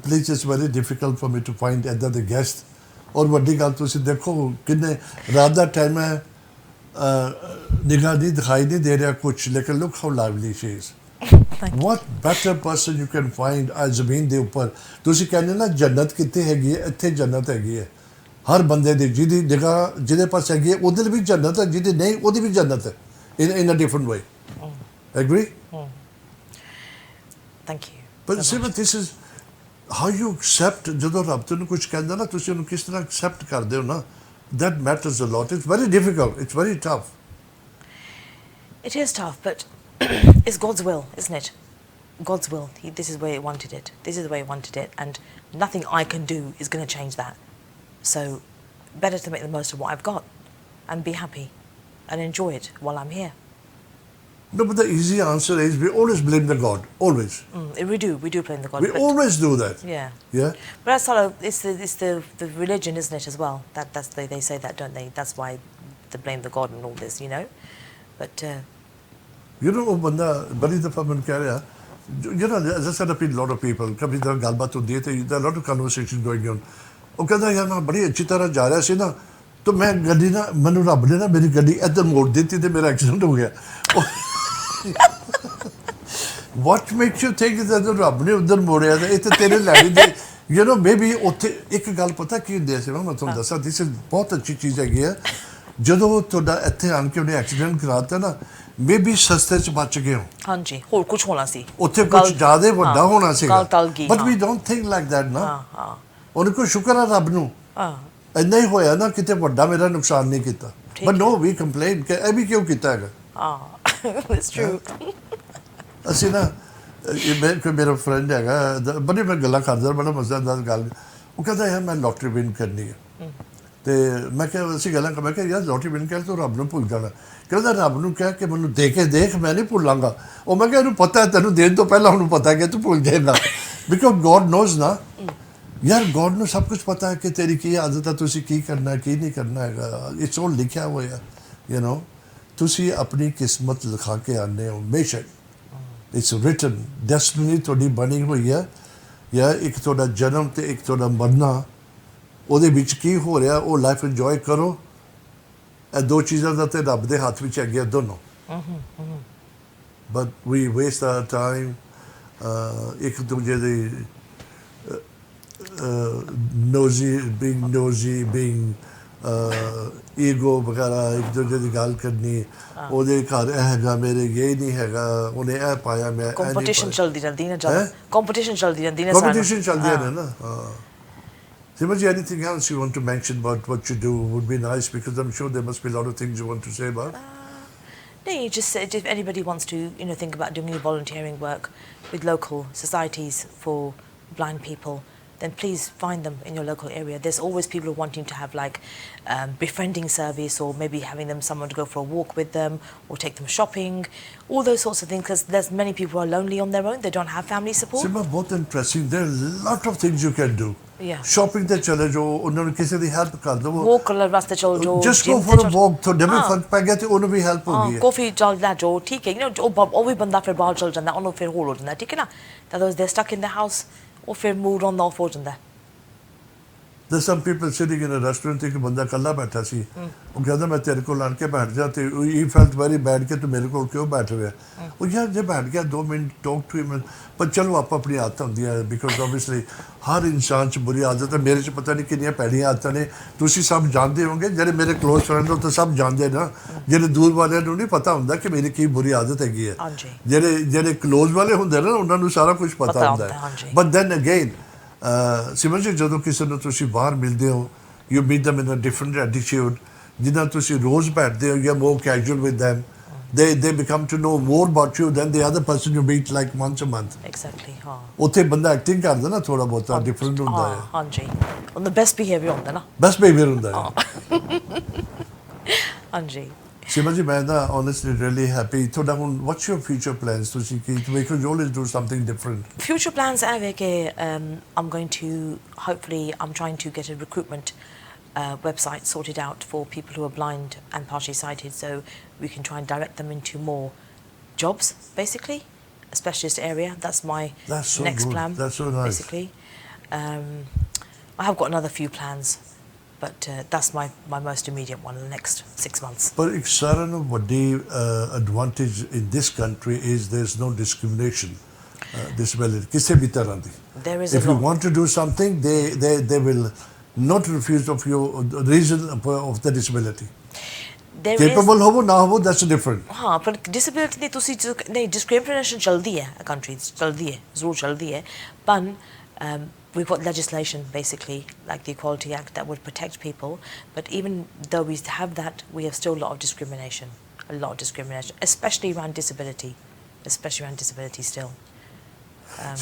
please it's very difficult for me to find इधर द गेस्ट और वड्डी गल तुम देखो किन्ने रात का टाइम है निगाह नहीं दिखाई नहीं दे रहा कुछ लेकिन look how lively she is what better person you can find आज ज़मीन दे ऊपर तुसी कहने ना जन्नत कितने हैगी है इत्थे जन्नत हैगी है हर बंदे दी जिहदी निगाह जिहदे पास हैगी है उधर भी जन्नत है जिहदी नहीं उहदी भी जन्नत है in a different way. Agree? Thank you. But so Seema, much. this is how you accept ਜਦੋਂ ਰੱਬ ਤੈਨੂੰ ਕੁਝ ਕਹਿੰਦਾ ਨਾ ਤੁਸੀਂ ਉਹਨੂੰ ਕਿਸ ਤਰ੍ਹਾਂ accept ਕਰਦੇ ਹੋ ਨਾ that matters a lot. It's very difficult. It's very tough. It is tough, but it's God's will, isn't it? God's will. This is where He wanted it. This is the way He wanted it, and nothing I can do is going to change that. So, better to make the most of what I've got, and be happy, and enjoy it while I'm here. No, but the easy answer is we always blame the God. Always. We do blame the God. We but always do that. Yeah. Yeah. But that's sort of it's the religion, isn't it, as well? That's they say that, don't they? That's why they blame the God and all this, you know. But You know, वो बंदा बड़ी दफा मैंने कह रहा you know, as I said, I've been a lot of people कभी तरह गलबात होती है तो there are a lot of conversations going on. वो कहता यार मैं बड़ी अच्छी तरह जा रहा सी ना तो मैं गड्डी ना मैंने रब ने ना मेरी गड्डी इधर मोड़ दी थी तो मेरा एक्सीडेंट हो गया. What makes you think that ਰੱਬ ਨੇ ਉਧਰ ਮੋੜਿਆ ਤੇ ਇਹ ਤੇ ਤੇਰੇ ਲੈਣੀ ਦੇ ਯੂ نو ਮੇਬੀ ਉੱਥੇ ਇੱਕ ਗੱਲ ਪਤਾ ਕੀ ਹੁੰਦੀ ਸੀ ਮੈਂ ਤੁਹਾਨੂੰ ਦੱਸਾਂ ਦਿਸ ਇਜ਼ ਬਹੁਤ ਅੱਛੀ ਚੀਜ਼ ਹੈਗੀ ਹੈ ਜਦੋਂ ਤੁਹਾਡਾ ਇੱਥੇ ਆਣ ਕੇ ਉਹਨੇ ਐਕਸੀਡੈਂਟ ਕਰਾਤਾ ਨਾ ਮੇਬੀ ਸਸਤੇ ਚ ਬਚ ਗਏ ਹੋ ਹਾਂਜੀ ਹੋਰ ਕੁਝ ਹੋਣਾ ਸੀ ਉੱਥੇ ਕੁਝ ਜ਼ਿਆਦਾ ਵੱਡਾ ਹੋਣਾ ਸੀਗਾ but we don't think like that ਨਾ ਉਹਨੂੰ ਕੋਈ ਸ਼ੁਕਰ ਹੈ ਰੱਬ ਨੂੰ ਇੰਨਾ ਹੀ ਹੋਇਆ ਨਾ ਕਿਤੇ ਵੱਡਾ ਮੇਰਾ ਨੁਕਸਾਨ ਨਹੀਂ ਕੀਤਾ ਬਟ ਨੋ ਵੀ ਕੰਪਲੇਨ ਕਿ ਇਹ ਵੀ ਕਿਉਂ ਕੀਤਾ ਹੈਗਾ It's true. ਅਸੀਂ ਨਾ ਕੋਈ ਮੇਰਾ ਫਰੈਂਡ ਹੈਗਾ ਬੜੇ ਮੈਂ ਗੱਲਾਂ ਕਰਦਾ ਬੜਾ ਮਜ਼ੇਦਾਰ ਗੱਲ ਉਹ ਕਹਿੰਦਾ ਯਾਰ ਮੈਂ ਲੋਟਰੀ ਵਿਨ ਕਰਨੀ ਹੈ ਤੇ ਮੈਂ ਕਿਹਾ ਅਸੀਂ ਗੱਲਾਂ ਕਰ ਮੈਂ ਕਿਹਾ ਯਾਰ ਲੋਟਰੀ ਵਿਨ ਕਰ ਤੂੰ ਰੱਬ ਨੂੰ ਭੁੱਲ ਜਾਣਾ ਕਹਿੰਦਾ ਰੱਬ ਨੂੰ ਕਹਿ ਕੇ ਮੈਨੂੰ ਦੇ ਕੇ ਦੇਖ ਮੈਂ ਨਹੀਂ ਭੁੱਲਾਂਗਾ ਉਹ ਮੈਂ ਕਿਹਾ ਇਹਨੂੰ ਪਤਾ ਹੈ ਤੈਨੂੰ ਦੇਣ ਤੋਂ ਪਹਿਲਾਂ ਉਹਨੂੰ ਪਤਾ ਕਿ ਤੂੰ ਭੁੱਲ ਜਾਏਗਾ ਬਿਕੋਜ਼ ਗੋਡ ਨੋਜ਼ ਨਾ ਯਾਰ ਗੋਡ ਨੂੰ ਸਭ ਕੁਝ ਪਤਾ ਹੈ ਕਿ ਤੇਰੀ ਕੀ ਆਦਤ ਹੈ ਤੁਸੀਂ ਕੀ ਕਰਨਾ ਕੀ ਨਹੀਂ ਕਰਨਾ ਹੈਗਾ ਇਟਸ ਆਲ ਲਿਖਿਆ ਹੋਇਆ ਯੂ نو ਤੁਸੀਂ ਆਪਣੀ ਕਿਸਮਤ ਲਿਖਾ ਕੇ ਆਉਂਦੇ ਹੋ ਬੇਸ਼ੱਕ ਇਟਸ ਰਿਟਨ ਡੈਸਟੀਨੀ ਤੁਹਾਡੀ ਬਣੀ ਹੋਈ ਹੈ ਜਾਂ ਇੱਕ ਤੁਹਾਡਾ ਜਨਮ ਤੇ ਇੱਕ ਤੁਹਾਡਾ ਮਰਨਾ ਉਹਦੇ ਵਿੱਚ ਕੀ ਹੋ ਰਿਹਾ ਉਹ ਲਾਈਫ ਇੰਜੋਏ ਕਰੋ ਇਹ ਦੋ ਚੀਜ਼ਾਂ ਦਾ ਤੇ ਰੱਬ ਦੇ ਹੱਥ ਵਿੱਚ ਹੈਗੀਆਂ ਦੋਨੋਂ but we waste our time ਇੱਕ ਦੂਜੇ ਦੀ nosy being ego ਵਗੈਰਾ ਇੱਕ ਦੂਜੇ ਦੀ ਗੱਲ ਕਰਨੀ ਉਹਦੇ ਘਰ ਇਹ ਹੈਗਾ ਮੇਰੇ ਇਹ ਨਹੀਂ ਹੈਗਾ ਉਹਨੇ ਇਹ ਪਾਇਆ ਮੈਂ ਕੰਪੀਟੀਸ਼ਨ ਚੱਲਦੀ ਰਹਿੰਦੀ ਨਾ ਜਦ ਕੰਪੀਟੀਸ਼ਨ ਚੱਲਦੀ ਰਹਿੰਦੀ ਨਾ ਕੰਪੀਟੀਸ਼ਨ ਚੱਲਦੀ ਹੈ ਨਾ Seema ji, anything else you want to mention about what you do would be nice because I'm sure there must be a lot of things you want to say about. No, you just said if anybody wants to, you know, think about doing any volunteering work with local societies for blind people, then please find them in your local area. There's always people who are wanting to have like befriending service or maybe having them someone to go for a walk with them or take them shopping, all those sorts of things because there's many people who are lonely on their own. They don't have family support. Seema, बहुत interesting. There are a lot of things you can do. Yeah. Shopping ਤੇ ਚਲੇ ਜਾਓ ਉਹਨਾਂ ਨੂੰ ਕਿਸੇ ਦੀ help ਕਰ ਦਿਓ walk ਕਰਨ ਵਾਸਤੇ ਚਲ ਜਾਓ just go for a walk ਤੁਹਾਡੇ ਵੀ ਫਰਕ ਪੈ ਗਿਆ ਤੇ ਉਹਨੂੰ ਵੀ ਹੈਲਪ ਹੋ ਗਈ ਹੈ ਕਾਫੀ ਚੱਲ ਲੈ ਜਾਓ ਠੀਕ ਹੈ you know ਉਹ ਵੀ ਬੰਦਾ ਫਿਰ ਬਾਹਰ ਚਲ ਜਾਂਦਾ ਉਹਨੂੰ ਫਿਰ ਹੋਰ ਹੋ ਜਾਂਦਾ ਠੀਕ ਹੈ ਨਾ that those they're stuck in the house ਉਹ ਫਿਰ mood on off ਹੋ ਜਾਂਦਾ There's some people sitting in a restaurant एक बंदा कल्ला बैठा सी वो कहता मैं तेरे को लान के बैठ जाते he felt very bad कि तू मेरे को क्यों बैठ रहा है वो यार जब बैठ गया 2 मिनट टॉक टू हिम पर चलो आप अपनी आदत होंदी है बिकॉज ऑब्वियसली हर इंसान च बुरी आदत है मेरे च पता नहीं कितनी पैड़ियां आदतां ने तुसी सब जानते होंगे जेडे मेरे क्लोज फ्रेंड हो तो सब जानते ना जेडे दूर वाले ਨੂੰ नहीं पता ਹੁੰਦਾ कि मेरी की बुरी आदत हैगी है जेडे जेडे क्लोज वाले ਹੁੰਦੇ ना ਉਹਨਾਂ ਨੂੰ ਸਾਰਾ ਕੁਝ ਪਤਾ ਹੁੰਦਾ ਹੈ but then again ਸਿਮਰਨ ਜੀ ਜਦੋਂ ਕਿਸੇ ਨੂੰ ਤੁਸੀਂ ਬਾਹਰ ਮਿਲਦੇ ਹੋ you meet them in a different attitude ਜਿੱਦਾਂ ਤੁਸੀਂ ਰੋਜ਼ ਬੈਠਦੇ ਹੋ you're more casual with them they become to know more about you than the other person you meet like once a month exactly ਹਾਂ ਉੱਥੇ ਬੰਦਾ ਐਕਟਿੰਗ ਕਰਦਾ ਨਾ ਥੋੜਾ ਬਹੁਤਾ ਡਿਫਰੈਂਟ ਹੁੰਦਾ ਹੈ ਹਾਂਜੀ on the best behavior ਹੁੰਦਾ ਨਾ best behavior ਹੁੰਦਾ ਹੈ ਹਾਂਜੀ Seema ji, I'm honestly really happy. What's your future plans? Because you always do something different. Future plans are I'm going to, hopefully, I'm trying to get a recruitment website sorted out for people who are blind and partially sighted so we can try and direct them into more jobs, basically, a specialist area. That's my next plan. That's so nice. Basically. I have got another few plans. But that's my most immediate one in the next 6 months. But ਇੱਕ ਸਾਰਿਆਂ ਨੂੰ ਵੱਡੀ advantage in this country is there's no discrimination, disability, ਕਿਸੇ ਵੀ ਤਰ੍ਹਾਂ ਦੀ. There is If you want to do something, they will not refuse of your reason of the disability. Capable ਹੋਵੋ ਨਾ ਹੋਵੋ that's different. ਹਾਂ ਪਰ disability ਦੀ ਤੁਸੀਂ ਨਹੀਂ discrimination ਚੱਲਦੀ ਹੈ country ਚੱਲਦੀ ਹੈ ਜ਼ਰੂਰ ਚੱਲਦੀ ਹੈ ਪਰ we've got legislation basically like the Equality Act that would protect people but even though we have that we have still a lot of discrimination especially around disability still.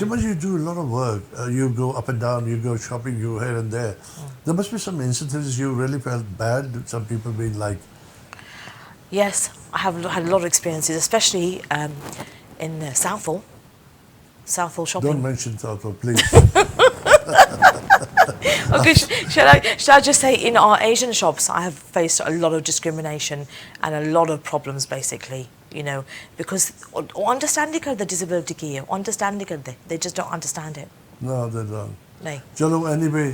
Seema, you do a lot of work. You go up and down, you go shopping, you here and there. There must be some instances you really felt bad, some people being like... Yes, I have had a lot of experiences, especially in Southall shopping. Don't mention Southall, please. Okay, should I just say in our Asian shops I have faced a lot of discrimination and a lot of problems basically, you know, because understand the disability ki hai, understand they just don't understand it. No, they don't. Nahi. Chalo, anyway,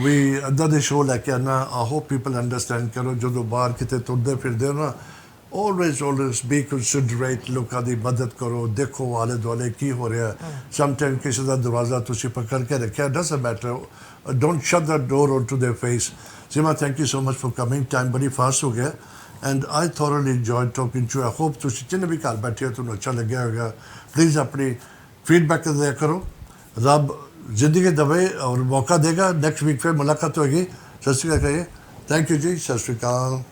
we another show like na I hope people understand karo jadon bahar kite turde firde ho na always be considerate ਲੋਕਾਂ ਦੀ ਮਦਦ ਕਰੋ ਦੇਖੋ ਆਲੇ ਦੁਆਲੇ ਕੀ ਹੋ ਰਿਹਾ sometime ਕਿਸੇ ਦਾ ਦਰਵਾਜ਼ਾ ਤੁਸੀਂ ਪਕੜ ਕੇ ਰੱਖਿਆ doesn't matter don't shut the door onto their face. Seema, thank you so much for coming. Time bੜੀ fast ਹੋ ਗਿਆ and I thoroughly enjoyed talking to you. I hope ਤੁਸੀਂ ਜਿੰਨੇ ਵੀ ਘਰ ਬੈਠੇ ਹੋ ਤੁਹਾਨੂੰ ਅੱਛਾ ਲੱਗਿਆ ਹੋਵੇਗਾ. ਪਲੀਜ਼ ਆਪਣੀ ਫੀਡਬੈਕ ਦਿਆ ਕਰੋ. ਰੱਬ ਜ਼ਿੰਦਗੀ ਦੇਵੇ ਔਰ ਮੌਕਾ ਦੇਗਾ. ਨੈਕਸਟ ਵੀਕ ਫਿਰ ਮੁਲਾਕਾਤ ਹੋਏਗੀ. ਸਤਿ ਸ਼੍ਰੀ ਅਕਾਲ ਕਹੀਏ. ਥੈਂਕ ਯੂ ਜੀ. ਸਤਿ ਸ਼੍ਰੀ ਅਕਾਲ.